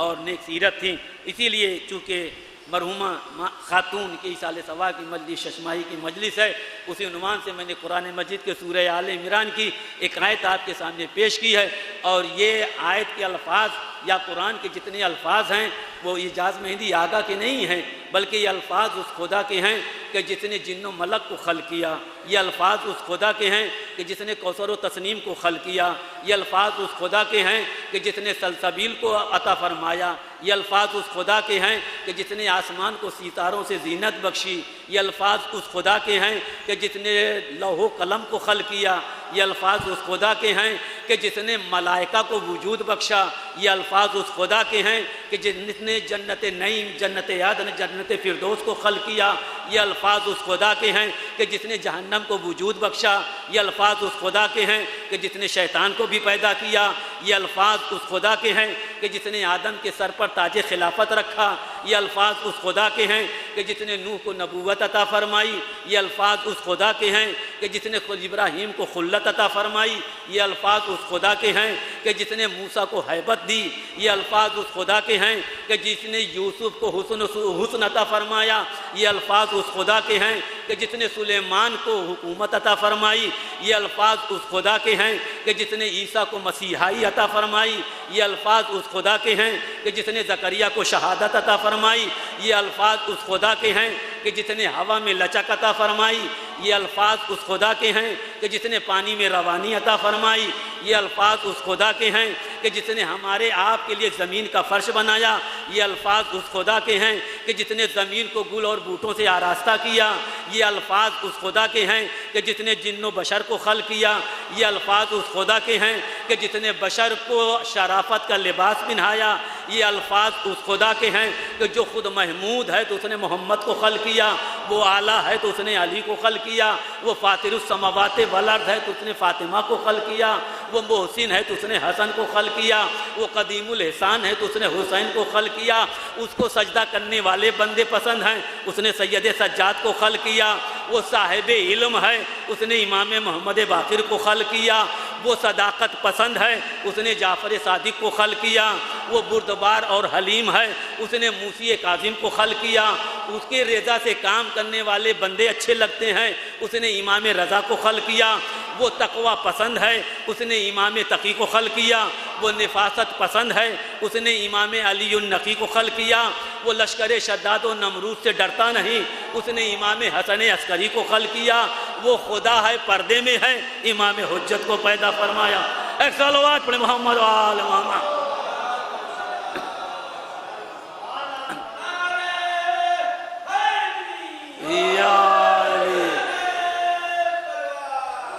اور نیک سیرت تھیں۔ اسی لیے چونکہ مرحومہ خاتون کی ایصال ثواب کی مجلس ششماہی کی مجلس ہے، اسی عنوان سے میں نے قرآن مجید کے سورہ آل عمران کی ایک آیت آپ کے سامنے پیش کی ہے، اور یہ آیت کے الفاظ یا قرآن کے جتنے الفاظ ہیں وہ اعجاز مہندی آگا کے نہیں ہیں، بلکہ یہ الفاظ اس خدا کے ہیں کہ جس نے جن و ملک کو خلق کیا، یہ الفاظ اس خدا کے ہیں کہ جس نے کوثر و تسنیم کو خلق کیا، یہ الفاظ اس خدا کے ہیں کہ جس نے سلسبیل کو عطا فرمایا، یہ الفاظ اس خدا کے ہیں کہ جس نے آسمان کو ستاروں سے زینت بخشی، یہ الفاظ اس خدا کے ہیں کہ جس نے لوح و قلم کو خلق کیا، یہ الفاظ اس خدا کے ہیں کہ جس نے ملائکہ کو وجود بخشا، یہ الفاظ اس خدا کے ہیں کہ جس نے جنت نعیم، جنت عدن، جنت فردوس کو خلق کیا، یہ الفاظ اس خدا کے ہیں کہ جس نے جہنم کو وجود بخشا، یہ الفاظ اس خدا کے ہیں کہ جس نے شیطان کو بھی پیدا کیا، یہ الفاظ اس خدا کے ہیں کہ جس نے آدم کے سر پر تاج خلافت رکھا، یہ الفاظ اس خدا کے ہیں کہ جس نے نوح کو نبوت عطا فرمائی، یہ الفاظ اس خدا کے ہیں کہ جس نے خود ابراہیم کو خلت عطا فرمائی، یہ الفاظ اس خدا کے ہیں کہ جس نے موسیٰ کو ہیبت دی، یہ الفاظ اس خدا کے ہیں کہ جس نے یوسف کو حسن عطا فرمایا، یہ الفاظ اس خدا کے ہیں کہ جس نے سلیمان کو حکومت عطا فرمائی، یہ الفاظ اس خدا کے ہیں کہ جس نے عیسیٰ کو مسیحائی عطا فرمائی، یہ الفاظ اس خدا کے ہیں کہ جس نے زکریا کو شہادت عطا فرمائی، یہ الفاظ اس خدا کے ہیں کہ جس نے ہوا میں لچک عطا فرمائی، یہ الفاظ اس خدا کے ہیں کہ جس نے پانی میں روانی عطا فرمائی، یہ الفاظ اس خدا کے ہیں کہ جس نے ہمارے آپ کے لیے زمین کا فرش بنایا، یہ الفاظ اس خدا کے ہیں کہ جس نے زمین کو گل اور بوٹوں سے آراستہ کیا، یہ الفاظ اس خدا کے ہیں کہ جس نے جن و بشر کو خلق کیا، یہ الفاظ اس خدا کے ہیں کہ جس نے بشر کو شرافت کا لباس پہنایا، یہ الفاظ اس خدا کے ہیں کہ جو خود محمود ہے تو اس نے محمد کو خلق کیا، وہ اعلیٰ ہے تو اس نے علی کو خلق کیا، وہ فاطر السماوات والارض ہے تو اس نے فاطمہ کو خلق کیا، وہ محسن ہے تو اس نے حسن کو خلق کیا، وہ قدیم الاحسان ہے تو اس نے حسین کو خلق کیا، اس کو سجدہ کرنے والے بندے پسند ہیں، اس نے سید سجاد کو خلق کیا، وہ صاحب علم ہے اس نے امام محمد باقر کو خلق کیا، وہ صداقت پسند ہے اس نے جعفر صادق کو خلق کیا، وہ بردبار اور حلیم ہے اس نے موسی کاظم کو خلق کیا، اس کے رضا سے کام کرنے والے بندے اچھے لگتے ہیں اس نے امام رضا کو خلق کیا، وہ تقوی پسند ہے اس نے امام تقی کو خلق کیا، وہ نفاست پسند ہے اس نے امام علی النقی کو خلق کیا، وہ لشکر شداد و نمرود سے ڈرتا نہیں اس نے امام حسن عسکری کو خلق کیا، وہ خدا ہے پردے میں ہے امام حجت کو پیدا فرمایا۔ ایک صلوات پڑھے محمد و آل محمد۔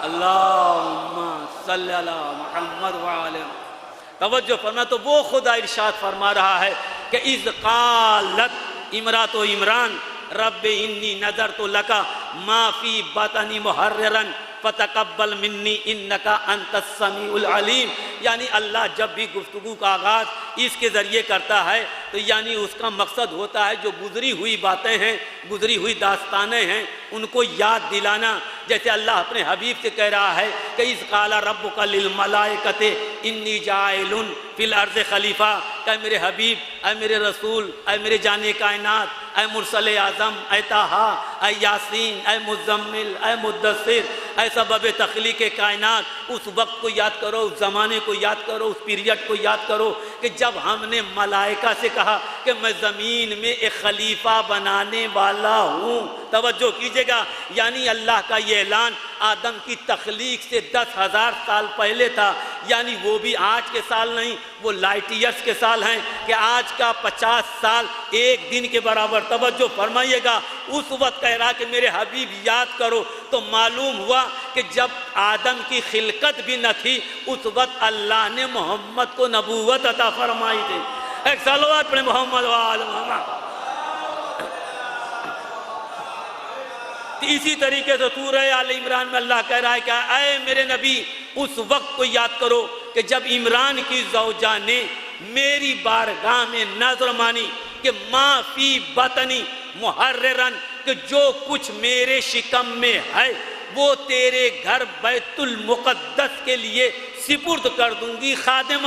اللہم صلی اللہ محمد وعلی توجہ فرما، تو وہ خدا ارشاد فرما رہا ہے کہ اذ قالت امرات و عمران رب انی نذرت لک ما فی بطنی محررا فتقبل منی انکا انت السمیع العلیم، یعنی اللہ جب بھی گفتگو کا آغاز اس کے ذریعے کرتا ہے تو یعنی اس کا مقصد ہوتا ہے جو گزری ہوئی باتیں ہیں، گزری ہوئی داستانیں ہیں، ان کو یاد دلانا، جیسے اللہ اپنے حبیب سے کہہ رہا ہے کہ اذ قال ربک للملائکۃ انی جاعل فی الارض خلیفہ، کہ میرے حبیب، اے میرے رسول، اے میرے جانے کائنات، اے مرسل اعظم، اے طٰہٰ، اے یاسین، اے مزمل، اے مدثر، اے سبب تخلیق کائنات، اس وقت کو یاد کرو، اس زمانے کو یاد کرو، اس پیریڈ کو یاد کرو کہ جب ہم نے ملائکہ سے کہا کہ میں زمین میں ایک خلیفہ بنانے والا ہوں۔ توجہ کیجئے گا، یعنی اللہ کا یہ اعلان آدم کی تخلیق سے 10,000 سال پہلے تھا یعنی وہ بھی آج کے سال نہیں، وہ لائٹ ایئرز کے سال ہیں کہ آج کا 50 سال ایک دن کے برابر۔ توجہ فرمائیے گا، اس وقت کہہ رہا کہ میرے حبیب یاد کرو، تو معلوم ہوا کہ جب آدم کی خلقت بھی نہ تھی اس وقت اللہ نے محمد کو نبوت عطا فرمائی تھی۔ ایک صلوات پڑھیں محمد وآل محمد۔ اسی طریقے سے سورہ آل عمران میں اللہ کہہ رہا ہے کہ اے میرے نبی اس وقت کو یاد کرو کہ جب عمران کی زوجہ نے میری بارگاہ میں نظر مانی کہ ما فی بطنی محررن، کہ جو کچھ میرے شکم میں ہے وہ تیرے گھر بیت المقدس کے لیے سپرد کر دوں گی، خادم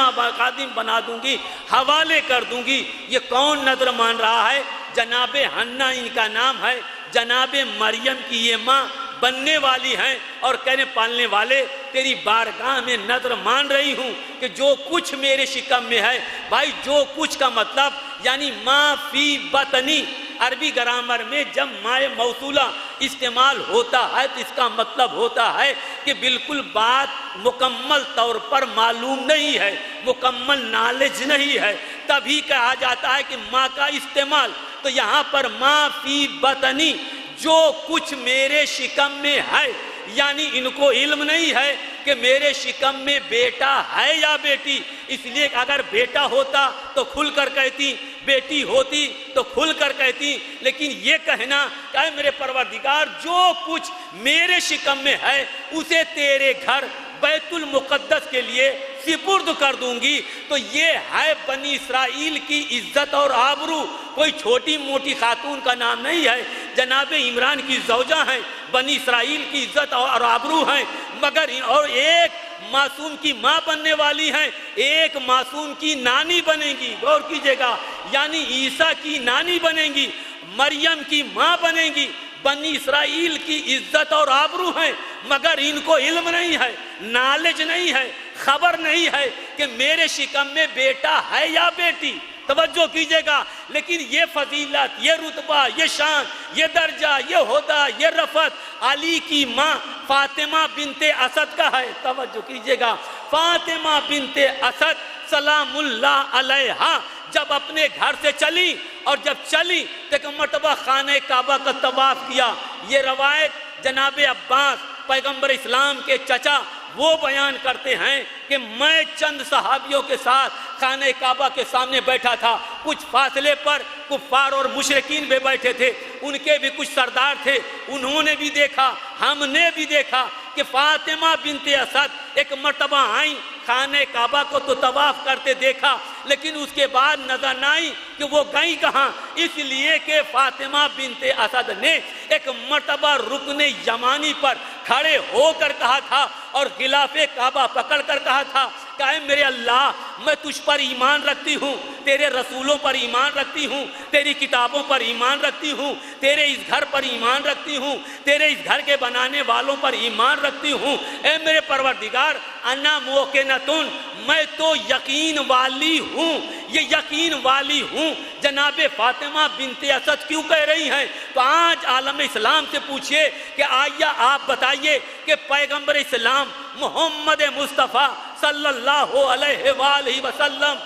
بنا دوں گی، حوالے کر دوں گی۔ یہ کون نظر مان رہا ہے؟ جناب حنا ان کا نام ہے، جناب مریم کی یہ ماں بننے والی ہیں، اور کہنے پالنے والے تیری بارگاہ میں نظر مان رہی ہوں کہ جو کچھ میرے شکم میں ہے۔ بھائی جو کچھ کا مطلب یعنی ما فی بطنی، عربی گرامر میں جب مائے موصولہ استعمال ہوتا ہے تو اس کا مطلب ہوتا ہے کہ بالکل بات مکمل طور پر معلوم نہیں ہے، مکمل نالج نہیں ہے، تبھی کہا جاتا ہے کہ ماں کا استعمال۔ تو یہاں پر ما فی بطنی، جو کچھ میرے شکم میں ہے، یعنی ان کو علم نہیں ہے کہ میرے شکم میں بیٹا ہے یا بیٹی، اس لیے اگر بیٹا ہوتا تو کھل کر کہتی، بیٹی ہوتی تو کھل کر کہتی، لیکن یہ کہنا کہ اے میرے پروردگار جو کچھ میرے شکم میں ہے اسے تیرے گھر بیت المقدس کے لیے سپرد کر دوں گی، تو یہ ہے بنی اسرائیل کی عزت اور آبرو۔ کوئی چھوٹی موٹی خاتون کا نام نہیں ہے، جناب عمران کی زوجہ ہیں، بنی اسرائیل کی عزت اور آبرو ہیں، مگر اور ایک معصوم کی ماں بننے والی ہیں، ایک معصوم کی نانی بنیں گی۔ غور کیجئے گا، یعنی عیسیٰ کی نانی بنیں گی، مریم کی ماں بنیں گی۔ بنی اسرائیل کی عزت اور آبرو ہیں، مگر ان کو علم نہیں ہے، نالج نہیں ہے، خبر نہیں ہے کہ میرے شکم میں بیٹا ہے یا بیٹی۔ توجہ کیجئے گا، لیکن یہ فضیلت، یہ رتبہ، یہ شان، یہ درجہ، یہ عہدہ، یہ رفعت علی کی ماں فاطمہ بنت اسد کا ہے۔ توجہ کیجئے گا، فاطمہ بنت اسد سلام اللہ علیہا جب اپنے گھر سے چلی، اور جب چلی تو ایک مرتبہ خانہ کعبہ کا طواف کیا۔ یہ روایت جناب عباس پیغمبر اسلام کے چچا وہ بیان کرتے ہیں کہ میں چند صحابیوں کے ساتھ خانہ کعبہ کے سامنے بیٹھا تھا، کچھ فاصلے پر کفار اور مشرکین بھی بیٹھے تھے، ان کے بھی کچھ سردار تھے، انہوں نے بھی دیکھا، ہم نے بھی دیکھا کہ فاطمہ بنت اسد ایک مرتبہ آئیں، خانہ کعبہ کو تو طواف کرتے دیکھا، لیکن اس کے بعد نظر نہ آئی کہ وہ گئیں کہاں، اس لیے کہ فاطمہ بنت اسد نے ایک مرتبہ رکن یمانی پر کھڑے ہو کر کہا تھا اور غلاف کعبہ پکڑ کر کہا تھا کہ اے میرے اللہ، میں تجھ پر ایمان رکھتی ہوں، تیرے رسولوں پر ایمان رکھتی ہوں، تیری کتابوں پر ایمان رکھتی ہوں، تیرے اس گھر پر ایمان رکھتی ہوں، تیرے اس گھر کے بنانے والوں پر ایمان رکھتی ہوں، اے میرے پروردگار انا موقنتن، میں تو یقین والی ہوں، یہ یقین والی ہوں۔ جناب فاطمہ بنت اسد کیوں کہہ رہی ہیں؟ تو آج عالم اسلام سے پوچھئے کہ آیا آپ بتائیے کہ پیغمبر اسلام محمد مصطفیٰ صلی اللہ علیہ وآلہ وسلم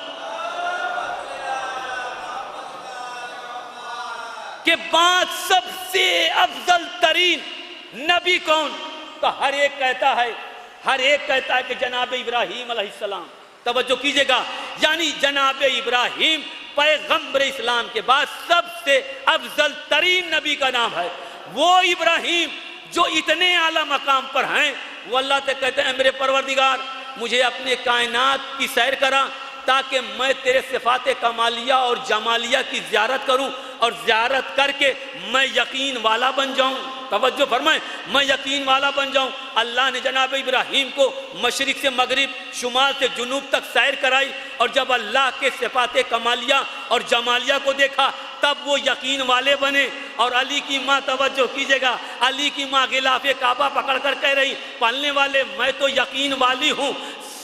کے بعد سب سے افضل ترین نبی کون؟ تو ہر ایک کہتا ہے کہ جناب ابراہیم علیہ السلام۔ توجہ کیجئے گا، یعنی جناب ابراہیم پیغمبر اسلام کے بعد سب سے افضل ترین نبی کا نام ہے۔ وہ ابراہیم جو اتنے اعلیٰ مقام پر ہیں، وہ اللہ سے کہتے ہیں میرے پروردگار مجھے اپنے کائنات کی سیر کرا تاکہ میں تیرے صفات کمالیہ اور جمالیہ کی زیارت کروں، اور زیارت کر کے میں یقین والا بن جاؤں۔ توجہ فرمائیں، میں یقین والا بن جاؤں۔ اللہ نے جناب ابراہیم کو مشرق سے مغرب، شمال سے جنوب تک سیر کرائی، اور جب اللہ کے صفات کمالیہ اور جمالیہ کو دیکھا تب وہ یقین والے بنے۔ اور علی کی ماں، توجہ کیجئے گا، علی کی ماں غلاف کعبہ پکڑ کر کہہ رہی پالنے والے میں تو یقین والی ہوں،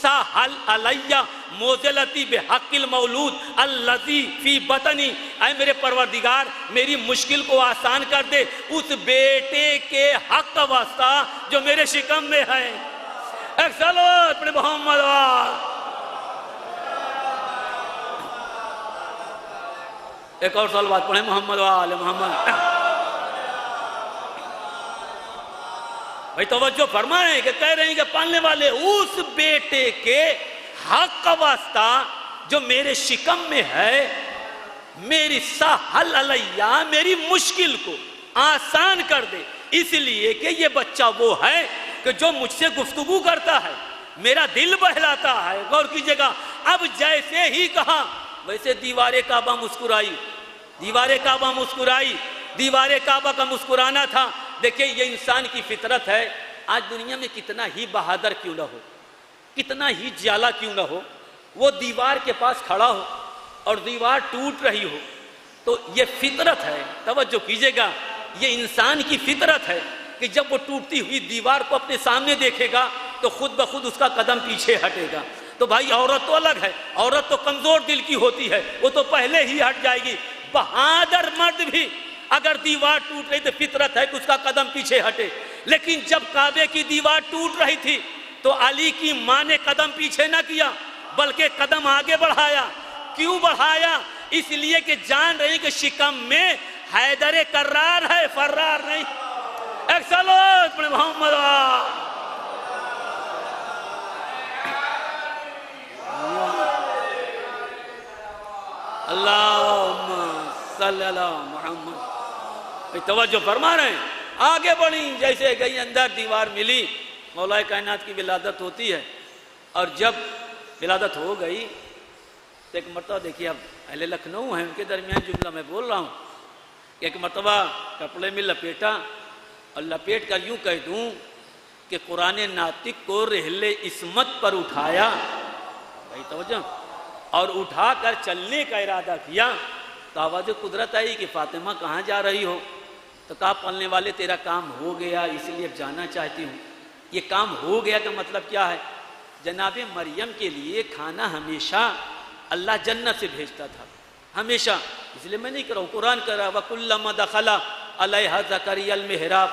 سہل علیہ موزلتی بحق المولود الذی فی بطنی، اے میرے پروردگار میری مشکل کو آسان کر دے اس بیٹے کے حق کا واسطہ جو میرے شکم میں ہے۔ ایک صلوات پڑھیں محمد وال۔ ایک اور صلوات پڑھیں محمد وال محمد۔ بھائی توجہ فرمائیں کہ کہہ رہے ہیں کہ پالنے والے اس بیٹے کے حق کا واسطہ جو میرے شکم میں ہے، میری سہل علیہ، میری مشکل کو آسان کر دے، اس لیے کہ یہ بچہ وہ ہے کہ جو مجھ سے گفتگو کرتا ہے، میرا دل بہلاتا ہے۔ غور کیجئے گا، اب جیسے ہی کہا ویسے دیوار کعبہ مسکرائی، دیوار کعبہ مسکرائی، دیوار کعبہ کا مسکرانا تھا۔ دیکھیں یہ انسان کی فطرت ہے۔ آج دنیا میں کتنا ہی بہادر کیوں نہ ہو، کتنا ہی جالا کیوں نہ ہو، وہ دیوار کے پاس کھڑا ہو اور دیوار ٹوٹ رہی ہو تو یہ فطرت ہے۔ توجہ کیجئے گا، یہ انسان کی فطرت ہے کہ جب وہ ٹوٹتی ہوئی دیوار کو اپنے سامنے دیکھے گا تو خود بخود اس کا قدم پیچھے ہٹے گا۔ تو بھائی عورت تو الگ ہے، عورت تو کمزور دل کی ہوتی ہے، وہ تو پہلے ہی ہٹ جائے گی۔ بہادر مرد بھی اگر دیوار ٹوٹ رہی تو فطرت ہے کہ اس کا قدم پیچھے ہٹے، لیکن جب کعبے کی دیوار ٹوٹ رہی تھی تو علی کی ماں نے قدم پیچھے نہ کیا بلکہ قدم آگے بڑھایا۔ کیوں بڑھایا؟ اس لیے کہ جان رہی کہ شکم میں حیدر کرار ہے، فرار نہیں۔ ایک صلوات پڑھیں محمد وال۔ اللہم صلی اللہ محمد۔ توجہ فرما رہے ہیں، آگے بڑھی، جیسے گئی اندر دیوار ملی، مولا کائنات کی ولادت ہوتی ہے۔ اور جب ولادت ہو گئی تو ایک مرتبہ دیکھیے، اب اہل لکھنؤ ہیں، ان کے درمیان جملہ میں بول رہا ہوں، ایک مرتبہ کپڑے میں لپیٹا اور لپیٹ کر یوں کہہ دوں کہ قرآن ناطق کو رحل عصمت پر اٹھایا، بھائی توجہ، اور اٹھا کر چلنے کا ارادہ کیا تو آواز قدرت آئی کہ فاطمہ کہاں جا رہی ہو؟ تو کہا پالنے والے تیرا کام ہو گیا، اس لیے جانا چاہتی ہوں۔ یہ کام ہو گیا کا مطلب کیا ہے؟ جناب مریم کے لیے کھانا ہمیشہ اللہ جنت سے بھیجتا تھا، ہمیشہ، اس لیے میں نہیں کر رہا ہوں، قرآن کر رہا وَكُلَّمَا دَخَلَ عَلَيْهَا زَكَرِيَّا الْمِحْرَابَ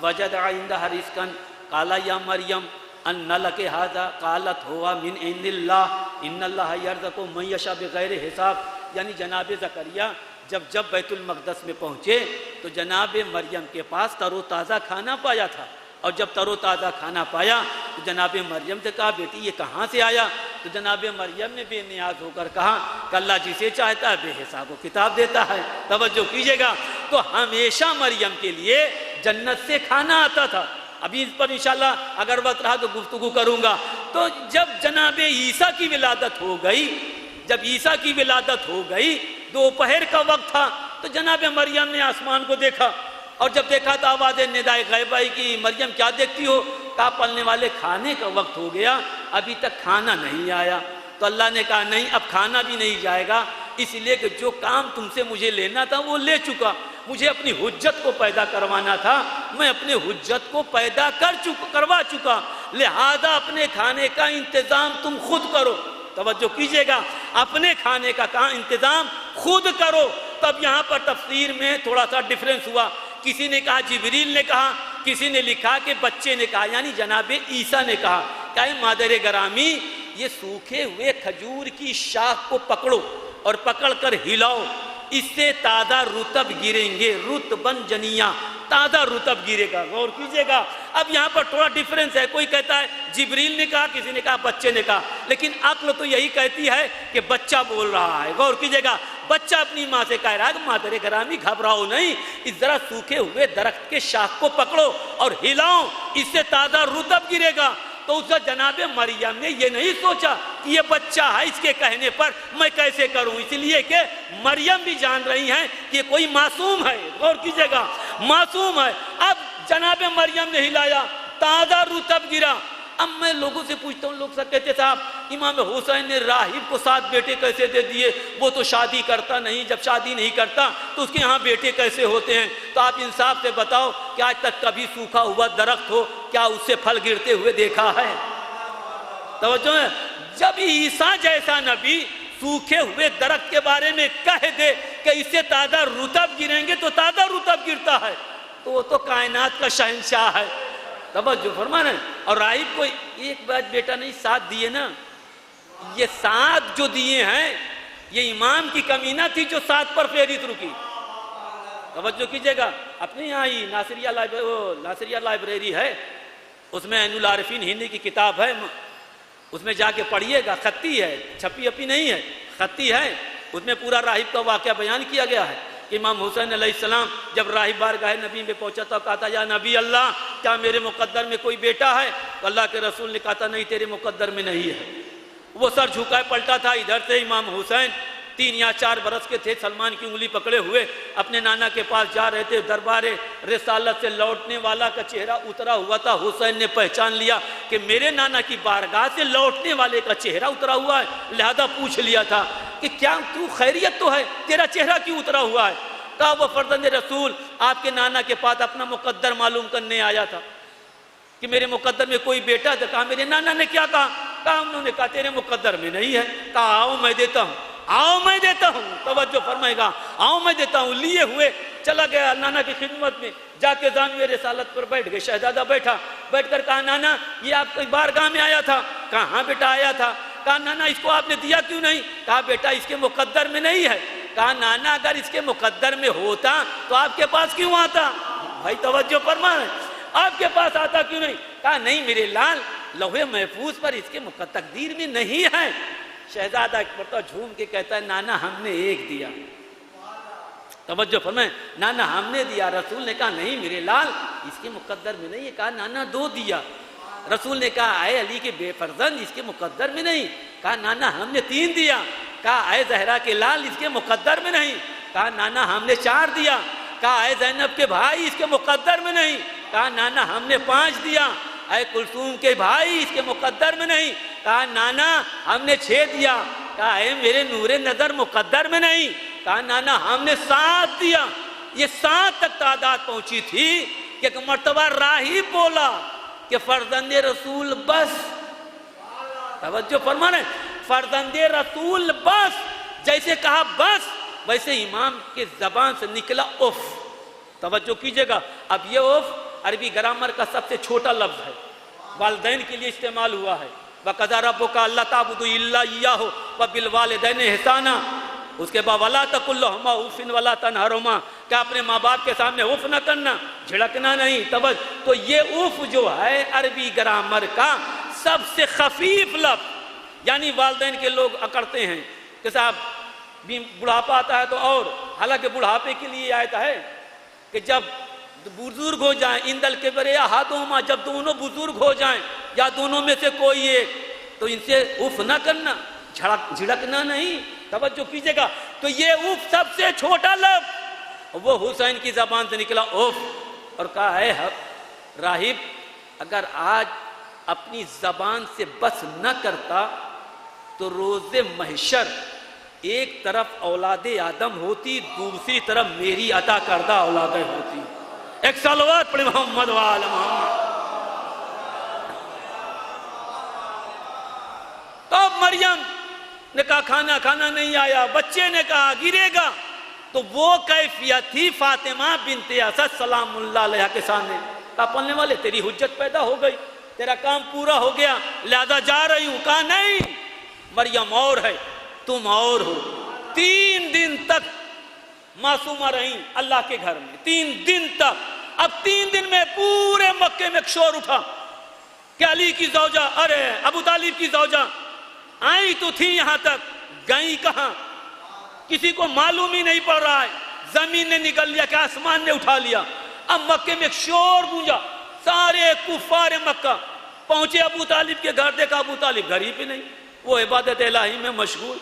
وَجَدَ عِندَهَا رِزْقًا قَالَ يَا مَرْيَمُ أَنَّ لَكِ هَذَا قَالَتْ هُوَ مِنْ عِندِ اللَّهِ إِنَّ اللَّهَ يَرْزُقُ مَن يَشَاءُ بِغَيْرِ حساب۔ یعنی جناب زکریا جب بیت المقدس میں پہنچے تو جناب مریم کے پاس تر و تازہ کھانا پایا تھا، اور جب تر و تازہ کھانا پایا تو جناب مریم سے کہا بیٹی یہ کہاں سے آیا؟ تو جناب مریم نے بے نیاز ہو کر کہا کہ اللہ جسے چاہتا ہے بے حساب و کتاب دیتا ہے۔ توجہ کیجئے گا، تو ہمیشہ مریم کے لیے جنت سے کھانا آتا تھا۔ ابھی اس پر انشاءاللہ اگر وقت رہا تو گفتگو کروں گا۔ تو جب جناب عیسیٰ کی ولادت ہو گئی، جب عیسیٰ کی ولادت ہو گئی، دوپہر کا وقت تھا، تو جناب مریم نے آسمان کو دیکھا، اور جب دیکھا تو آواز ندائے غیب آئی کہ مریم کیا دیکھتی ہو؟ کہا پلنے والے کھانے کا وقت ہو گیا، ابھی تک کھانا نہیں آیا۔ تو اللہ نے کہا نہیں، اب کھانا بھی نہیں جائے گا، اس لیے کہ جو کام تم سے مجھے لینا تھا وہ لے چکا، مجھے اپنی حجت کو پیدا کروانا تھا، میں اپنے حجت کو پیدا کروا چکا، لہذا اپنے کھانے کا انتظام تم خود کرو۔ توجہ کیجئے گا، اپنے کھانے کا انتظام خود کرو۔ تب یہاں پر تفسیر میں تھوڑا سا ڈیفرنس ہوا، کسی نے کہا جبریل نے کہا، کسی نے لکھا کہ بچے نے کہا، یعنی جناب عیسیٰ نے کہا کہ مادر گرامی یہ سوکھے ہوئے کھجور کی شاخ کو پکڑو اور پکڑ کر ہلاؤ، اس سے تازہ رطب گریں گے، رطبن جنیاں، تازہ رطب گرے گا۔ غور کیجئے گا، اب یہاں پر تھوڑا ڈیفرنس ہے، کوئی کہتا ہے جبریل نے کہا، کسی نے کہا بچے نے کہا، لیکن عقل تو یہی کہتی ہے کہ بچہ بول رہا ہے۔ غور کیجئے گا، بچہ اپنی ماں سے کہہ رہا ہے کہ مادر گرامی گھبراؤ نہیں، اس ذرا سوکھے ہوئے درخت کے شاخ کو پکڑو اور ہلاؤ، اس سے تازہ رطب گرے گا۔ تو اس جناب مریم نے یہ نہیں سوچا کہ یہ بچہ ہے، اس کے کہنے پر میں کیسے کروں، اس لیے کہ مریم بھی جان رہی ہیں کہ کوئی معصوم ہے۔ غور کیجئے گا، معصوم ہے۔ اب جناب مریم نے ہلایا، تازہ رطب گرا۔ اب میں لوگوں سے پوچھتا ہوں، لوگ سب کہتے صاحب امام حسین نے راہب کو 7 بیٹے کیسے دے دیے؟ وہ تو شادی کرتا نہیں، جب شادی نہیں کرتا تو اس کے ہاں بیٹے کیسے ہوتے ہیں؟ تو آپ انصاف سے بتاؤ کہ آج تک کبھی سوکھا ہوا درخت ہو کیا اس سے پھل گرتے ہوئے دیکھا ہے؟ توجہ ہے، جب عیسیٰ جیسا نبی سوکھے ہوئے درخت کے بارے میں کہہ دے کہ اس سے تازہ رطب گریں گے تو تازہ رطب گرتا ہے، تو وہ تو کائنات کا شہنشاہ ہے۔ توجہ فرمانا. اور راہب کو ایک بات بیٹا نہیں 7 دیے نا, یہ 7 جو دیے ہیں یہ امام کی کمی نہ تھی جو 7 پر فہرست رکی. توجہ کیجئے گا, اپنے یہاں ہی ناصریہ لائبریری ہے, اس میں عین العارفین ہندی کی کتاب ہے, اس میں جا کے پڑھیے گا, خطی ہے, چھپی اپی نہیں ہے, خطی ہے. اس میں پورا راہب کا واقعہ بیان کیا گیا ہے. امام حسین علیہ السلام جب راہب بارگاہ نبی میں پہنچا تو کہا تھا یا نبی اللہ کیا میرے مقدر میں کوئی بیٹا ہے؟ تو اللہ کے رسول نے کہا تھا نہیں تیرے مقدر میں نہیں ہے. وہ سر جھکائے پلٹا تھا, ادھر سے امام حسین 3 یا 4 برس کے تھے, سلمان کی انگلی پکڑے ہوئے اپنے نانا کے پاس جا رہے تھے. دربار رسالت سے لوٹنے والا کا چہرہ اترا ہوا تھا. حسین نے پہچان لیا کہ میرے نانا کی بارگاہ سے لوٹنے والے کا چہرہ اترا ہوا ہے, لہذا پوچھ لیا تھا کہ کیا تو خیریت تو ہے, تیرا چہرہ کیوں اترا ہوا ہے؟ کہا وہ فرزند رسول آپ کے نانا کے پاس اپنا مقدر معلوم کرنے آیا تھا کہ میرے مقدر میں کوئی بیٹا ہے. کہا میرے نانا نے کیا کہا؟ کہا انہوں نے کہا تیرے مقدر میں نہیں ہے. کہا آؤ میں دیتا ہوں, آؤ میں دیتا ہوں. توجہ فرمائے گا, آؤ میں دیتا ہوں. لیے ہوئے چلا گیا نانا کی خدمت میں, جا کے زانویہ رسالت پر بیٹھ گئے. شہزادہ بیٹھا, بیٹھ کر کہا نانا یہ آپ کی بارگاہ میں آیا تھا. کہا ہاں بیٹا آیا تھا. کہا نانا اس کو آپ نے دیا کیوں نہیں؟ کہا بیٹا اس کے مقدر میں نہیں ہے. کہا نانا اگر اس کے مقدر میں ہوتا تو آپ کے پاس کیوں آتا؟ بھائی توجہ فرمائیں, آپ کے پاس آتا کیوں نہیں؟ کہا نہیں میرے لال لوح محفوظ پر اس کے تقدیر میں نہیں ہے. شہزادہ ایک مرتبہ جھوم کے کہتا ہے نانا ہم نے 1 دیا. توجہ فرمائیں, نانا ہم نے دیا. رسول نے کہا نہیں میرے لال اس کے مقدر میں نہیں ہے. کہا نانا 2 دیا. رسول نے کہا اے علی کے بے فرزند اس کے مقدر میں نہیں. کہا نانا ہم نے 3 دیا. کہا اے زہرا کے لال اس کے مقدر میں نہیں. کہا نانا ہم نے 4 دیا. کہا اے زینب کے بھائی اس کے مقدر میں نہیں. کہا نانا ہم نے 5 دیا. اے کلثوم کے بھائی اس کے مقدر میں نہیں. کہا نانا ہم نے 6 دیا. کہا اے میرے نور نظر مقدر میں نہیں. کہا نانا ہم نے 7 دیا. یہ 7 تک تعداد پہنچی تھی کہ ایک مرتبہ راہب بولا کہ فرزند رسول بس. توجہ فرمانے, فرزند رسول بس. جیسے کہا بس ویسے امام کے زبان سے نکلا اف. توجہ کیجئے گا, اب یہ اف عربی گرامر کا سب سے چھوٹا لفظ ہے, والدین کے لیے استعمال ہوا ہے. وَقَضَىٰ رَبُّكَ أَلَّا تَعْبُدُوا إِلَّا إِيَّاهُ وَبِالْوَالِدَيْنِ إِحْسَانًا. اس کے بعد وَلَا تَقُل لَّهُمَا أُفٍّ وَلَا تَنْهَرْهُمَا, کہ اپنے ماں باپ کے سامنے اف نہ کرنا, جھڑکنا نہیں. تو یہ اف جو ہے عربی گرامر کا سب سے خفیف لفظ, یعنی والدین کے لوگ اکڑتے ہیں کہ صاحب بڑھاپا آتا ہے تو, اور حالانکہ بڑھاپے کے لیے آتا ہے کہ جب بزرگ ہو جائیں اندل کے برے یا ہاتھوں, جب دونوں بزرگ ہو جائیں یا دونوں میں سے کوئی ایک, تو ان سے اف نہ کرنا, جھڑکنا نہیں. توجہ کیجئے گا, تو یہ اف سب سے چھوٹا لفظ وہ حسین کی زبان سے نکلا اف, اور کہا ہے راہب اگر آج اپنی زبان سے بس نہ کرتا تو روز محشر ایک طرف اولاد آدم ہوتی, دوسری طرف میری عطا کردہ اولادیں ہوتی. ایک صلوات پڑھیں محمد وآل محمد. تو مریم نے کہا کھانا نہیں آیا, بچے نے کہا گرے گا. تو وہ کیفیت تھی فاطمہ بنت اسد سلام اللہ علیہ کے سامنے. کہا پلنے والے تیری حجت پیدا ہو گئی, تیرا کام پورا ہو گیا, لہذا جا رہی ہوں. کہا نہیں, مریم اور ہے, تم اور ہو. 3 دن تک معصومہ رہیں اللہ کے گھر میں, 3 دن تک. اب 3 دن میں پورے مکے میں ایک شور اٹھا کہ علی کی زوجہ, ارے ابو طالب کی زوجہ آئی تو تھی یہاں تک, گئی کہاں کسی کو معلوم ہی نہیں پڑ رہا ہے. زمین نے نگل لیا کہ آسمان نے اٹھا لیا. اب مکے میں ایک شور گونجا, سارے کفار مکہ پہنچے ابو طالب کے گھر. دیکھا ابو طالب گھر ہی پہ نہیں, وہ عبادت الہی میں مشغول.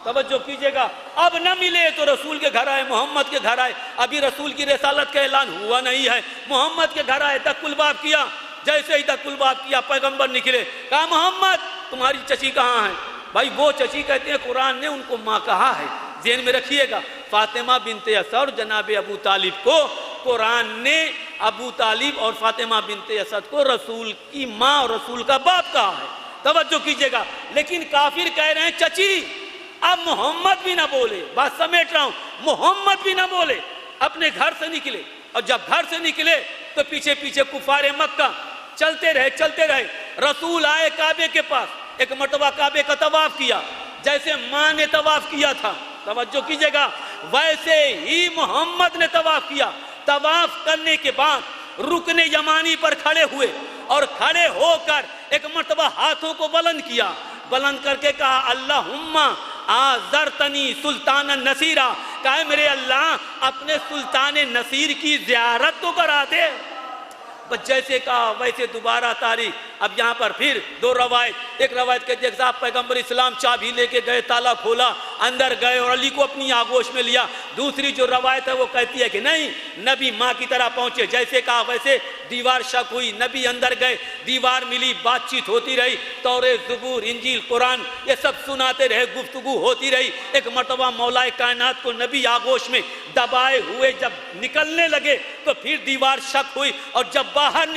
توجہ کیجئے گا, اب نہ ملے تو رسول کے گھر آئے, محمد کے گھر آئے. ابھی رسول کی رسالت کا اعلان ہوا نہیں ہے, محمد کے گھر آئے, دک الباب کیا. جیسے ہی دک الباب کیا پیغمبر نکلے. کہا محمد تمہاری چچی کہاں ہے؟ بھائی وہ چچی کہتے ہیں, قرآن نے ان کو ماں کہا ہے, ذہن میں رکھیے گا. فاطمہ بنت اسد اور جناب ابو طالب کو قرآن نے ابو طالب اور فاطمہ بنت اسد کو رسول کی ماں اور رسول کا باپ کہا ہے. توجہ کیجئے گا. لیکن کافر کہہ رہے ہیں چچی. اب محمد بھی نہ بولے, بات سمیٹ رہا ہوں, محمد بھی نہ بولے, اپنے گھر سے نکلے. اور جب گھر سے نکلے تو پیچھے پیچھے کفار مکہ چلتے رہے. رسول آئے کعبے کے پاس, ایک مرتبہ کعبے کا طواف کیا جیسے ماں نے طواف کیا تھا, توجہ کیجئے گا, ویسے ہی محمد نے طواف کیا. طواف کرنے کے بعد رکن یمانی پر کھڑے ہوئے اور کھڑے ہو کر ایک مرتبہ ہاتھوں کو بلند کیا, بلند کر کے کہا اللہم آزرتنی سلطان نصیرہ, کہا میرے اللہ اپنے سلطان نصیر کی زیارت تو کرا دے. بس جیسے کہا ویسے دوبارہ تاریخ. اب یہاں پر پھر دو روایت, ایک روایت کہتے ہیں صاحب پیغمبر اسلام چابی لے کے گئے, تالا کھولا, اندر گئے اور علی کو اپنی آغوش میں لیا. دوسری جو روایت ہے وہ کہتی ہے کہ نہیں, نبی ماں کی طرح پہنچے, جیسے کہا ویسے دیوار شک ہوئی, نبی اندر گئے, دیوار ملی, بات چیت ہوتی رہی, توریت, زبور, انجیل, قرآن یہ سب سناتے رہے, گفتگو ہوتی رہی. ایک مرتبہ مولا کائنات کو نبی آغوش میں دبائے ہوئے جب نکلنے لگے تو پھر دیوار شک ہوئی, اور جب باہر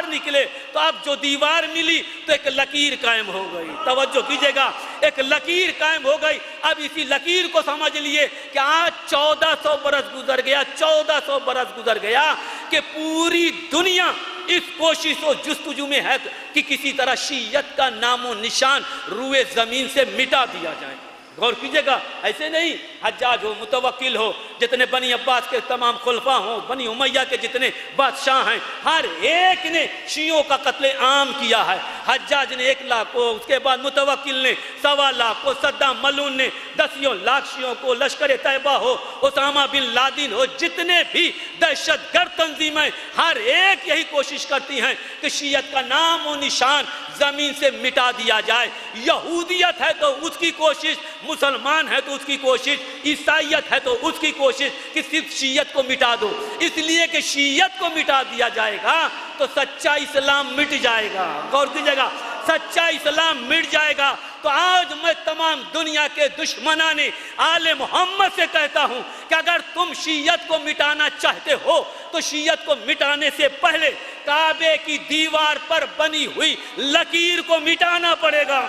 نکلے تو اب جو دیوار ملی تو ایک لکیر قائم ہو گئی. توجہ کیجئے گا, ایک لکیر قائم ہو گئی. اب اسی لکیر کو سمجھ لیے کہ آج 1400 برس گزر گیا کہ پوری دنیا اس کوشش و جستجو میں ہے کہ کسی طرح شیعت کا نام و نشان روئے زمین سے مٹا دیا جائے. غور کیجئے گا, ایسے نہیں حجاج ہو, متوکل ہو, جتنے بنی عباس کے تمام خلفاء ہوں, بنی امیہ کے جتنے بادشاہ ہیں, ہر ایک نے شیعوں کا قتل عام کیا ہے. حجاج نے 1 لاکھ کو, اس کے بعد متوکل نے 1.25 لاکھ کو, صدام ملعون نے 10 لاکھ شیعوں کو, لشکر طیبہ ہو, اسامہ بن لادن ہو, جتنے بھی دہشت گرد تنظیمیں, ہر ایک یہی کوشش کرتی ہیں کہ شیعت کا نام و نشان زمین سے مٹا دیا جائے. یہودیت ہے تو اس کی کوشش, مسلمان ہے تو اس کی کوشش, عیسائیت ہے تو اس کی کوشش کہ صرف شیعت کو مٹا دو. اس لیے کہ شیعت کو مٹا دیا جائے گا تو سچا اسلام مٹ جائے گا. غور کیجئے گا, سچا اسلام مٹ جائے گا. تو آج میں تمام دنیا کے دشمنان آل محمد سے کہتا ہوں کہ اگر تم شیعت کو مٹانا چاہتے ہو تو شیعت کو مٹانے سے پہلے کعبے کی دیوار پر بنی ہوئی لکیر کو مٹانا پڑے گا.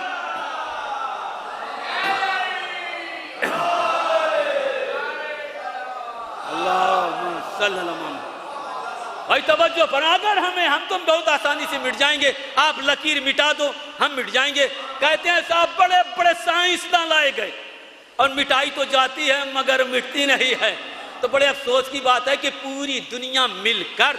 اللہم صلی اللہ علیہ وسلم. بھائی توجہ پر, اگر ہم تم بہت آسانی سے مٹ جائیں گے, آپ لکیر مٹا دو ہم مٹ جائیں گے. کہتے ہیں صاحب بڑے بڑے سائنسداں لائے گئے اور مٹائی تو جاتی ہے مگر مٹتی نہیں ہے. تو بڑے افسوس کی بات ہے کہ پوری دنیا مل کر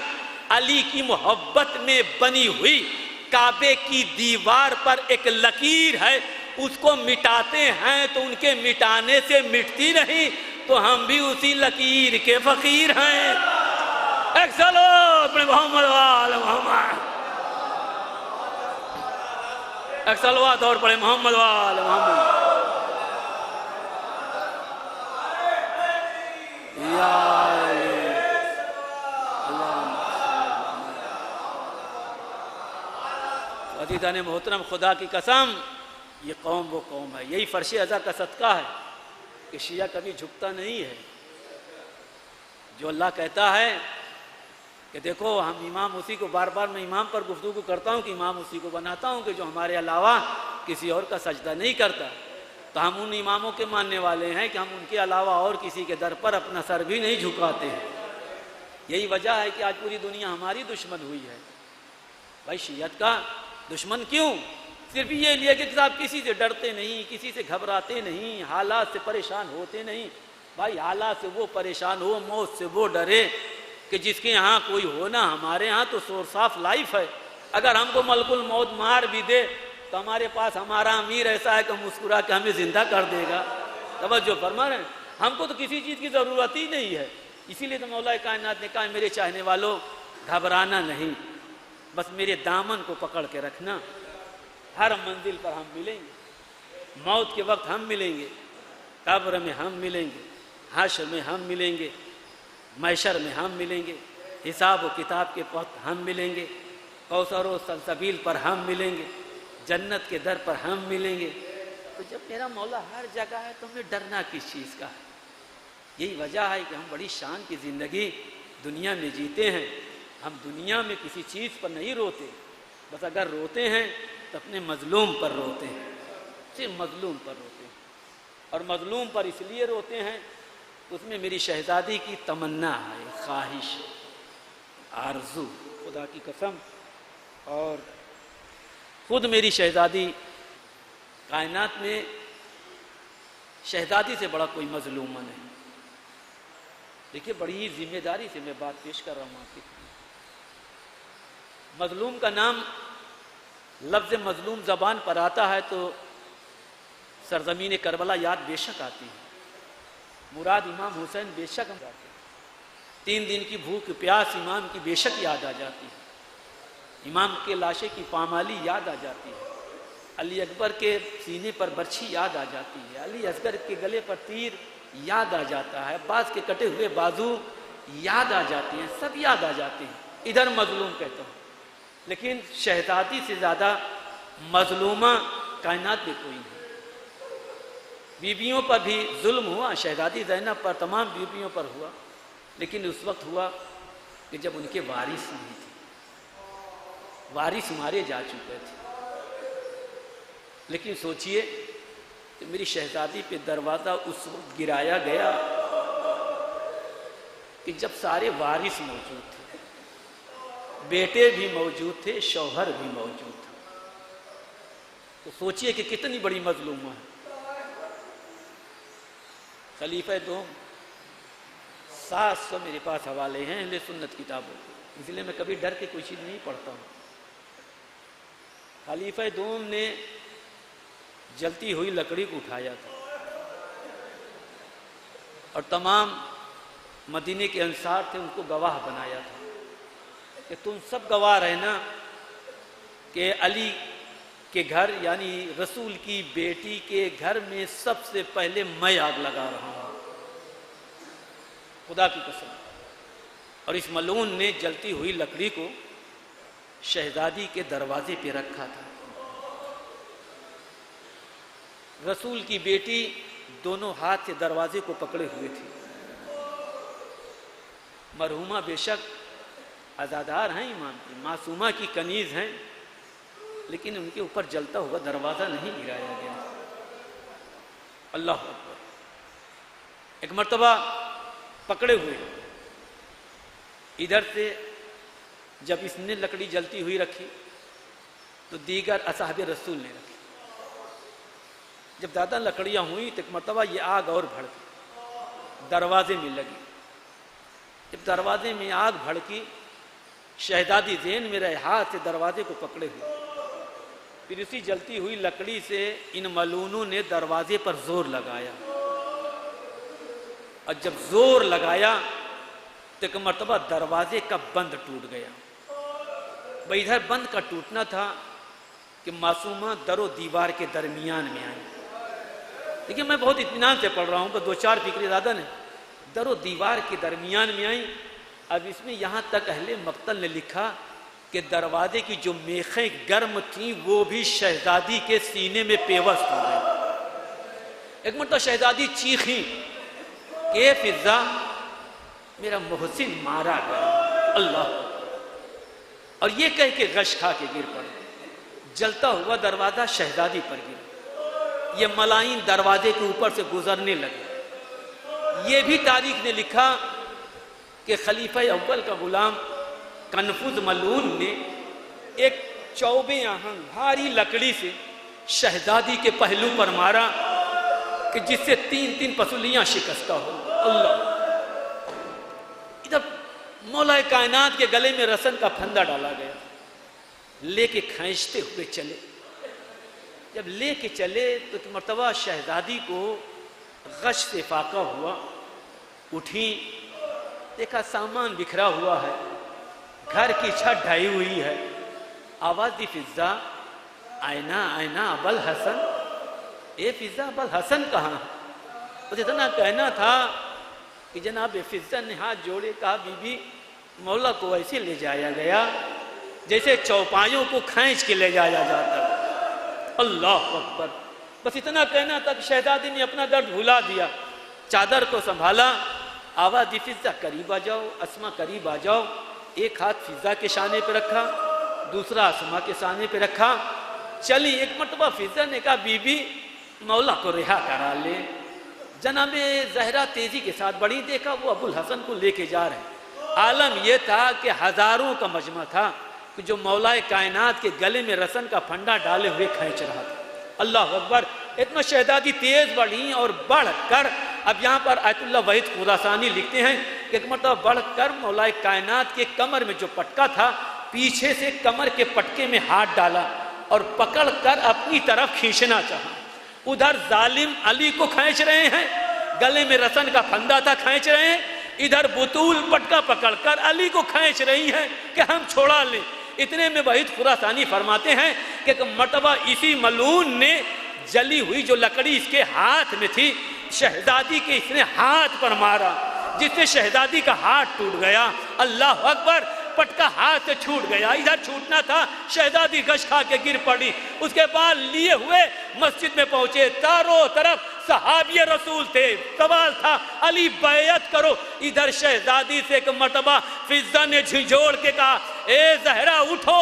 علی کی محبت میں بنی ہوئی کعبے کی دیوار پر ایک لکیر ہے, اس کو مٹاتے ہیں تو ان کے مٹانے سے مٹتی نہیں. تو ہم بھی اسی لکیر کے فقیر ہیں. ایک سلو اپنے محمد وال محمد, ایک سلوات اور پڑھے محمد وال محمد. عزیزان محترم, خدا کی قسم یہ قوم وہ قوم ہے, یہی فرش ازا کا صدقہ ہے کہ شیعہ کبھی جھکتا نہیں ہے. جو اللہ کہتا ہے کہ دیکھو ہم امام اسی کو, بار بار میں امام پر گفتگو کرتا ہوں کہ امام اسی کو بناتا ہوں کہ جو ہمارے علاوہ کسی اور کا سجدہ نہیں کرتا. تو ہم ان اماموں کے ماننے والے ہیں کہ ہم ان کے علاوہ اور کسی کے در پر اپنا سر بھی نہیں جھکاتے ہیں. یہی وجہ ہے کہ آج پوری دنیا ہماری دشمن ہوئی ہے. بھائی شیعت کا دشمن کیوں؟ صرف یہ لیے کہ صاحب کسی سے ڈرتے نہیں, کسی سے گھبراتے نہیں, حالات سے پریشان ہوتے نہیں. بھائی حالات سے وہ پریشان ہو, موت سے وہ ڈرے کہ جس کے یہاں کوئی ہونا, ہمارے ہاں تو سورس آف لائف ہے. اگر ہم کو ملک الموت مار بھی دے تو ہمارے پاس ہمارا امیر ایسا ہے کہ مسکرا کے ہمیں زندہ کر دے گا. توجہ فرما رہے ہیں, ہم کو تو کسی چیز کی ضرورت ہی نہیں ہے. اسی لیے تو مولا کائنات نے کہا میرے چاہنے والوں گھبرانا نہیں, بس میرے دامن کو پکڑ کے رکھنا. ہر منزل پر ہم ملیں گے, موت کے وقت ہم ملیں گے, قبر میں ہم ملیں گے, حشر میں ہم ملیں گے, محشر میں ہم ملیں گے, حساب و کتاب کے وقت ہم ملیں گے, کوثر و سلسبیل پر ہم ملیں گے, جنت کے در پر ہم ملیں گے. تو جب میرا مولا ہر جگہ ہے تو ہمیں ڈرنا کس چیز کا ہے؟ یہی وجہ ہے کہ ہم بڑی شان کی زندگی دنیا میں جیتے ہیں. ہم دنیا میں کسی چیز پر نہیں روتے, بس اگر روتے ہیں تو اپنے مظلوم پر روتے ہیں, صرف مظلوم پر روتے ہیں. اور مظلوم پر اس لیے روتے ہیں اس میں میری شہزادی کی تمنا ہے, خواہش, آرزو. خدا کی قسم اور خود میری شہزادی، کائنات میں شہزادی سے بڑا کوئی مظلوم نہیں۔ دیکھیے بڑی ذمہ داری سے میں بات پیش کر رہا ہوں آپ کی۔ مظلوم کا نام، لفظ مظلوم زبان پر آتا ہے تو سرزمین کربلا یاد بے شک آتی ہے، مراد امام حسین بے شک آتے ہیں، 3 دن کی بھوک پیاس امام کی بے شک یاد آ جاتی ہے، امام کے لاشے کی پامالی یاد آ جاتی ہے، علی اکبر کے سینے پر برچھی یاد آ جاتی ہے، علی اصغر کے گلے پر تیر یاد آ جاتا ہے، عباس کے کٹے ہوئے بازو یاد آ جاتے ہیں، سب یاد آ جاتے ہیں۔ ادھر مظلوم کہتا ہوں، لیکن شہزادی سے زیادہ مظلومہ کائنات میں کوئی نہیں۔ بیویوں پر بھی ظلم ہوا، شہزادی زینب پر، تمام بیویوں پر ہوا، لیکن اس وقت ہوا کہ جب ان کے وارث نہیں تھے، وارث مارے جا چکے تھے۔ لیکن سوچئے کہ میری شہزادی پہ دروازہ اس وقت گرایا گیا کہ جب سارے وارث موجود تھے، بیٹے بھی موجود تھے، شوہر بھی موجود تھا۔ تو سوچئے کہ کتنی بڑی مظلومہ ہے۔ خلیفہ دوم 700 میرے پاس حوالے ہیں اہل سنت کتابوں کے، اس لیے میں کبھی ڈر کے کوئی چیز نہیں پڑھتا ہوں۔ خلیفہ دوم نے جلتی ہوئی لکڑی کو اٹھایا تھا اور تمام مدینے کے انصار تھے، ان کو گواہ بنایا تھا کہ تم سب گواہ رہنا کہ علی کے گھر یعنی رسول کی بیٹی کے گھر میں سب سے پہلے میں آگ لگا رہا ہوں، خدا کی قسم۔ اور اس ملعون نے جلتی ہوئی لکڑی کو شہزادی کے دروازے پہ رکھا تھا۔ رسول کی بیٹی دونوں ہاتھ سے دروازے کو پکڑے ہوئے تھی۔ مرحومہ بے شک عزادار ہیں، امام کی معصومہ کی کنیز ہیں، لیکن ان کے اوپر جلتا ہوا دروازہ نہیں گرایا گیا۔ اللہ اکبر۔ ایک مرتبہ پکڑے ہوئے، ادھر سے جب اس نے لکڑی جلتی ہوئی رکھی تو دیگر اصحاب رسول نے رکھی۔ جب زیادہ لکڑیاں ہوئیں تو ایک مرتبہ یہ آگ اور بھڑکی، دروازے میں لگی۔ جب دروازے میں آگ بھڑکی، شہزادی ذہن میں رہے ہاتھ سے دروازے کو پکڑے ہوئے، پھر اسی جلتی ہوئی لکڑی سے ان ملعونوں نے دروازے پر زور لگایا، اور جب زور لگایا تو ایک مرتبہ دروازے کا بند ٹوٹ گیا۔ بھئی ادھر بند کا ٹوٹنا تھا کہ معصومہ در و دیوار کے درمیان میں آئی۔ دیکھیں میں بہت اطمینان سے پڑھ رہا ہوں، بس 2-4 فکرے زیادہ نہیں۔ در و دیوار کے درمیان میں آئی۔ اب اس میں یہاں تک اہل مقتل نے لکھا کہ دروازے کی جو میخیں گرم تھیں وہ بھی شہزادی کے سینے میں پیوست ہو گئی۔ ایک مرتبہ شہزادی چیخیں کہ فضا میرا محسن مارا گیا، اللہ، اور یہ کہہ کے غش کھا کے گر پڑے۔ جلتا ہوا دروازہ شہزادی پر گرا، یہ ملائن دروازے کے اوپر سے گزرنے لگے۔ یہ بھی تاریخ نے لکھا کہ خلیفہ اول کا غلام کنفوذ ملعون نے ایک چوبے آہن بھاری لکڑی سے شہزادی کے پہلو پر مارا کہ جس سے 3 پسلیاں شکستہ ہو۔ اللہ، ادھر مولا کائنات کے گلے میں رسن کا پھندا ڈالا گیا، لے کے کھینچتے ہوئے چلے۔ جب لے کے چلے تو ایک مرتبہ شہزادی کو غش سے فاقہ ہوا، اٹھیں، دیکھا سامان بکھرا ہوا ہے، گھر کی چھت ڈھائی ہوئی ہے۔ آواز دی فضا، آئینہ آئینہ ابوالحسن، اے فضا ابوالحسن کہاں ہے؟ اسے اتنا کہنا تھا کہ جناب فضا نے ہاتھ جوڑے، کہا بی بی مولا کو ایسے لے جایا گیا جیسے چوپایوں کو کھینچ کے لے جایا جاتا۔ اللہ اکبر۔ بس اتنا کہنا تھا کہ شہزادی نے اپنا درد بھلا دیا، چادر کو سنبھالا، آواز دی فضا قریب آ جاؤ، اسما قریب آ جاؤ۔ ایک ہاتھ فضا کے شانے پہ رکھا، دوسرا اسما کے شانے پہ رکھا، چلی۔ ایک مرتبہ فضا نے کہا بی بی مولا کو رہا کرا لے۔ جناب زہرا تیزی کے ساتھ بڑی، دیکھا وہ ابوالحسن کو لے کے جا رہے ہیں۔ عالم یہ تھا کہ ہزاروں کا مجمع تھا، کہ جو مولائے کائنات کے گلے میں رسن کا پھنڈا ڈالے ہوئے کھینچ رہا تھا۔ اللہ اکبر! اتنا شہزادی تیز بڑھی اور بڑھ کر، اب یہاں پر آیت اللہ وحید خراسانی لکھتے ہیں کہ ایک مرتبہ بڑھ کر مولائے کائنات کے کمر میں جو پٹکا تھا، پیچھے سے کمر کے پٹکے میں ہاتھ ڈالا اور پکڑ کر اپنی طرف کھینچنا چاہا۔ ادھر ظالم علی کو کھینچ رہے ہیں، گلے میں رسن کا پھندا تھا کھینچ رہے ہیں، ادھر بطول پٹکا پکڑ کر علی کو کھینچ رہی ہیں کہ ہم چھوڑا لیں۔ اتنے میں وحید خراسانی فرماتے ہیں کہ ایک مرتبہ اسی ملعون نے جلی ہوئی جو لکڑی اس کے ہاتھ میں تھی، شہزادی کے اس نے ہاتھ پر مارا، جس سے شہزادی کا ہاتھ ٹوٹ گیا۔ اللہ اکبر! پٹکا ہاتھ سے چھوٹ گیا، ادھر چھوٹنا تھا، شہزادی گش کھا کے گر پڑی۔ اس کے بعد لیے ہوئے مسجد میں پہنچے، چاروں طرف صحابی رسول تھے، سوال تھا علی بیعت کرو۔ ادھر شہزادی سے ایک مرتبہ فضہ نے جھنجھوڑ کے کہا، اے زہرا اٹھو،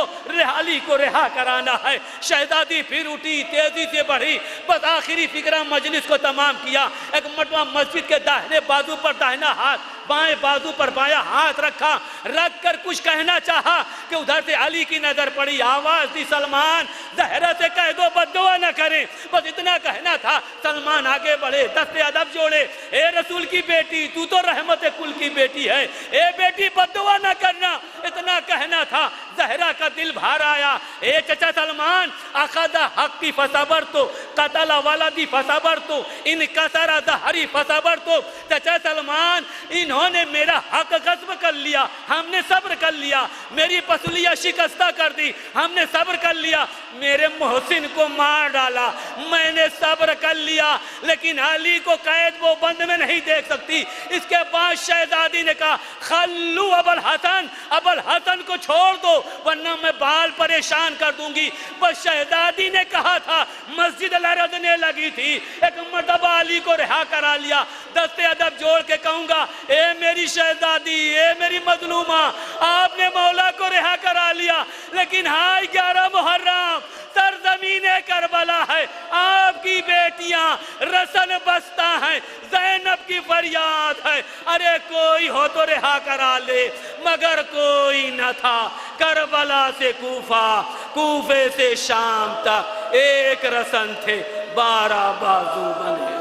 علی کو رہا کرانا ہے۔ شہزادی پھر اٹھی، تیزی سے بڑھی، بس آخری فکرہ مجلس کو تمام کیا۔ ایک مرتبہ مسجد کے داہنے بازو پر داہنا ہاتھ، بائیں بازو پر بایاں ہاتھ رکھا، رکھ کر کچھ کہنا چاہا کہ ادھر سے علی کی نظر پڑی، آواز دی، سلمان زہرا سے کہہ دو بد دعا نہ کریں۔ بس اتنا کہنا تھا۔ سلمان آگے بڑھے، دست ادب جوڑے، اے رسول کی بیٹی، تو تو رحمت کل کی بیٹی ہے، اے بیٹی بد دعا نہ کرنا، اتنا کہنا تھا۔ زہرا کا دل بھر آیا، اے چچا سلمان، اخذ حقی فصبرت، قتل ولدی فصبرت، ان کسر ظہری فصبرت۔ چچا سلمان، انہوں نے میرا حق غصب کر لیا، ہم نے صبر کر لیا، میری پسلیاں شکستہ کر دی، ہم نے صبر کر لیا، میرے محسن کو مار ڈالا، میں نے صبر کر لیا، لیکن علی کو قید وہ بند میں نہیں دیکھ سکتی۔ اس کے بعد شہزادی نے کہا، خلو ابوالحسن، ابوالحسن کو چھوڑ دو ورنہ میں بال پریشان کر دوں گی۔ بس شہزادی نے کہا تھا، مسجد لرزنے لگی تھی، ایک مرتبہ علی کو رہا کرا لیا۔ دست ادب جوڑ کے کہوں گا، اے میری شہزادی، اے میری مظلومہ، آپ نے مولا کو رہا کرا لیا، لیکن ہائی 11 محرم سرزمین کربلا ہے، آپ کی بیٹیاں رسن بستہ ہیں، زینب کی فریاد ہے، ارے کوئی ہو تو رہا کرا لے، مگر کوئی نہ تھا۔ کربلا سے کوفہ، کوفے سے شام تک ایک رسن تھے، 12 بازو بنے۔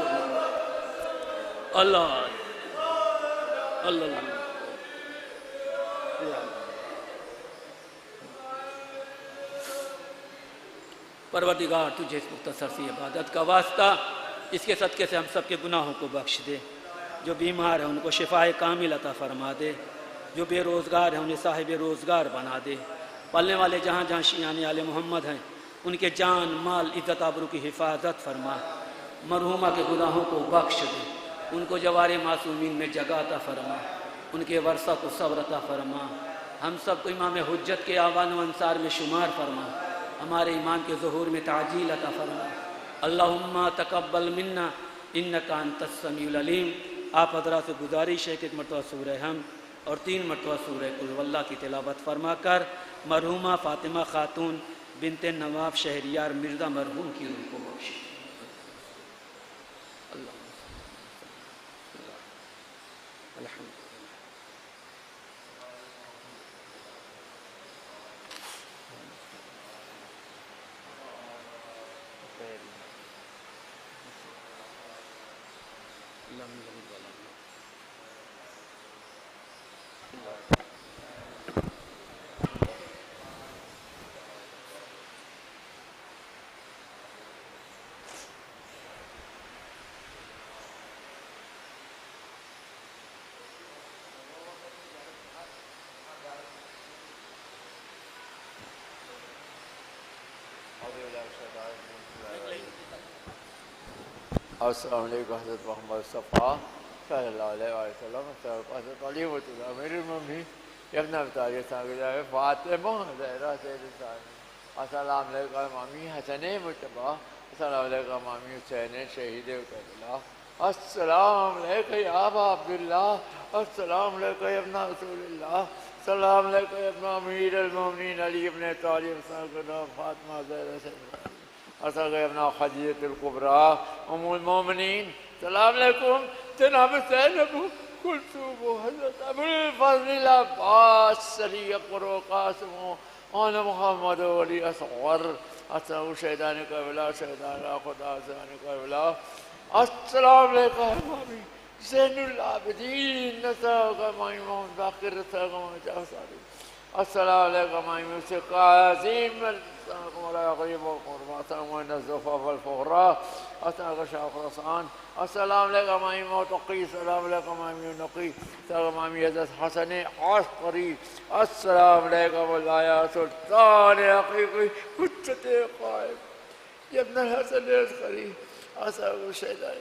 اللہ اللہ پروردگار تجھے اس مختصر سی عبادت کا واسطہ، اس کے صدقے سے ہم سب کے گناہوں کو بخش دے، جو بیمار ہیں ان کو شفائے کامل عطا فرما دے، جو بے روزگار ہیں انہیں صاحب روزگار بنا دے، پلنے والے جہاں جہاں شیعان آل محمد ہیں ان کے جان مال عزت آبرو کی حفاظت فرما، مرحومہ کے گناہوں کو بخش دے، ان کو جوار معصومین میں جگہ عطا فرما، ان کے ورثہ کو صبر عطا فرما، ہم سب کو امام حجت کے آوان و انصار میں شمار فرما، ہمارے ایمان کے ظہور میں تعجیل عطا فرما۔ اللہم تقبل منا انکا انت السمیع العلیم۔ آپ حضرات سے گزارش ہے کہ ایک مرتبہ سورہ حمد اور 3 مرتبہ سورہ قل واللہ کی تلاوت فرما کر مرحومہ فاطمہ خاتون بنت نواب شہریار مرزا مرحوم کی روح کو بخشے۔ الحمد السلام علیکم حضرت محمد صفا صلی اللہ علیہ وسلم، حضرت علی امیر المومنین ابن ابی طالب صاحب فاطمہ زہرا سید الصالحین، السلام علیکم امامی حسن مجتبیٰ، السلام علیکم امامی حسین شہید کربلا، السلام علیکم یا ابا عبداللہ، السلام علیکم یا ابن رسول اللہ، السلام علیکم یا ابن امیر المومنین علی ابن طالب صاحب فاطمہ زہرا سید الصالحین، السلام علیکم ابن خدیجہ الکبریٰ ام المومنین، السلام علیکم جناب حسین ابو کلثوم و حضرت ابو الفضل العباس علی اکبر و قاسم و أنا محمد ولي أصغر أسأل شيطان قبلا شيطان خدا شيطان قبلا السلام عليكم إمامي زين العابدين نسألك ما إمام باقر نسألك ما جاهزاري السلام عليكم ما يمسك عظيم أسألكم ولا يغيب القربى أسألكم الزفاف والفقراء أسألك شاق رصان السلام عليكم ما يمو تقي السلام عليكم ما يمو نقي السلام عليكم يزد حسن عسكري السلام عليكم يا سلطان حقيقي كنت قائم يا ابن الحسن العسكري أسألك الشيطان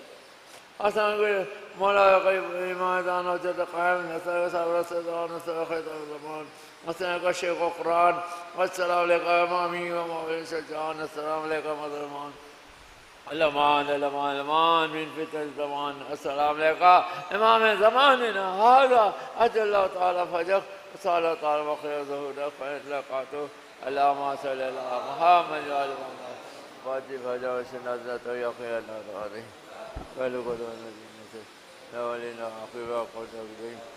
أسألك مولا غيب إيمان دان وجد قائم نسألك صبر السلطان نسألك خير الزمان أسألك الشيخ القرآن والسلام عليكم إمامي ومولى الشجعان السلام عليكم الزمان الأمان من فتن الزمان السلام عليكم إمام زماننا هذا أجل الله تعالى فجك وصلى الله تعالى وخير ظهورك فإطلاقاته اللهم صل على محمد وعلى محمد فاتي فجر سنة يقي الله تعالى فلقد ونبي لا ولينا عقبا قد أقدم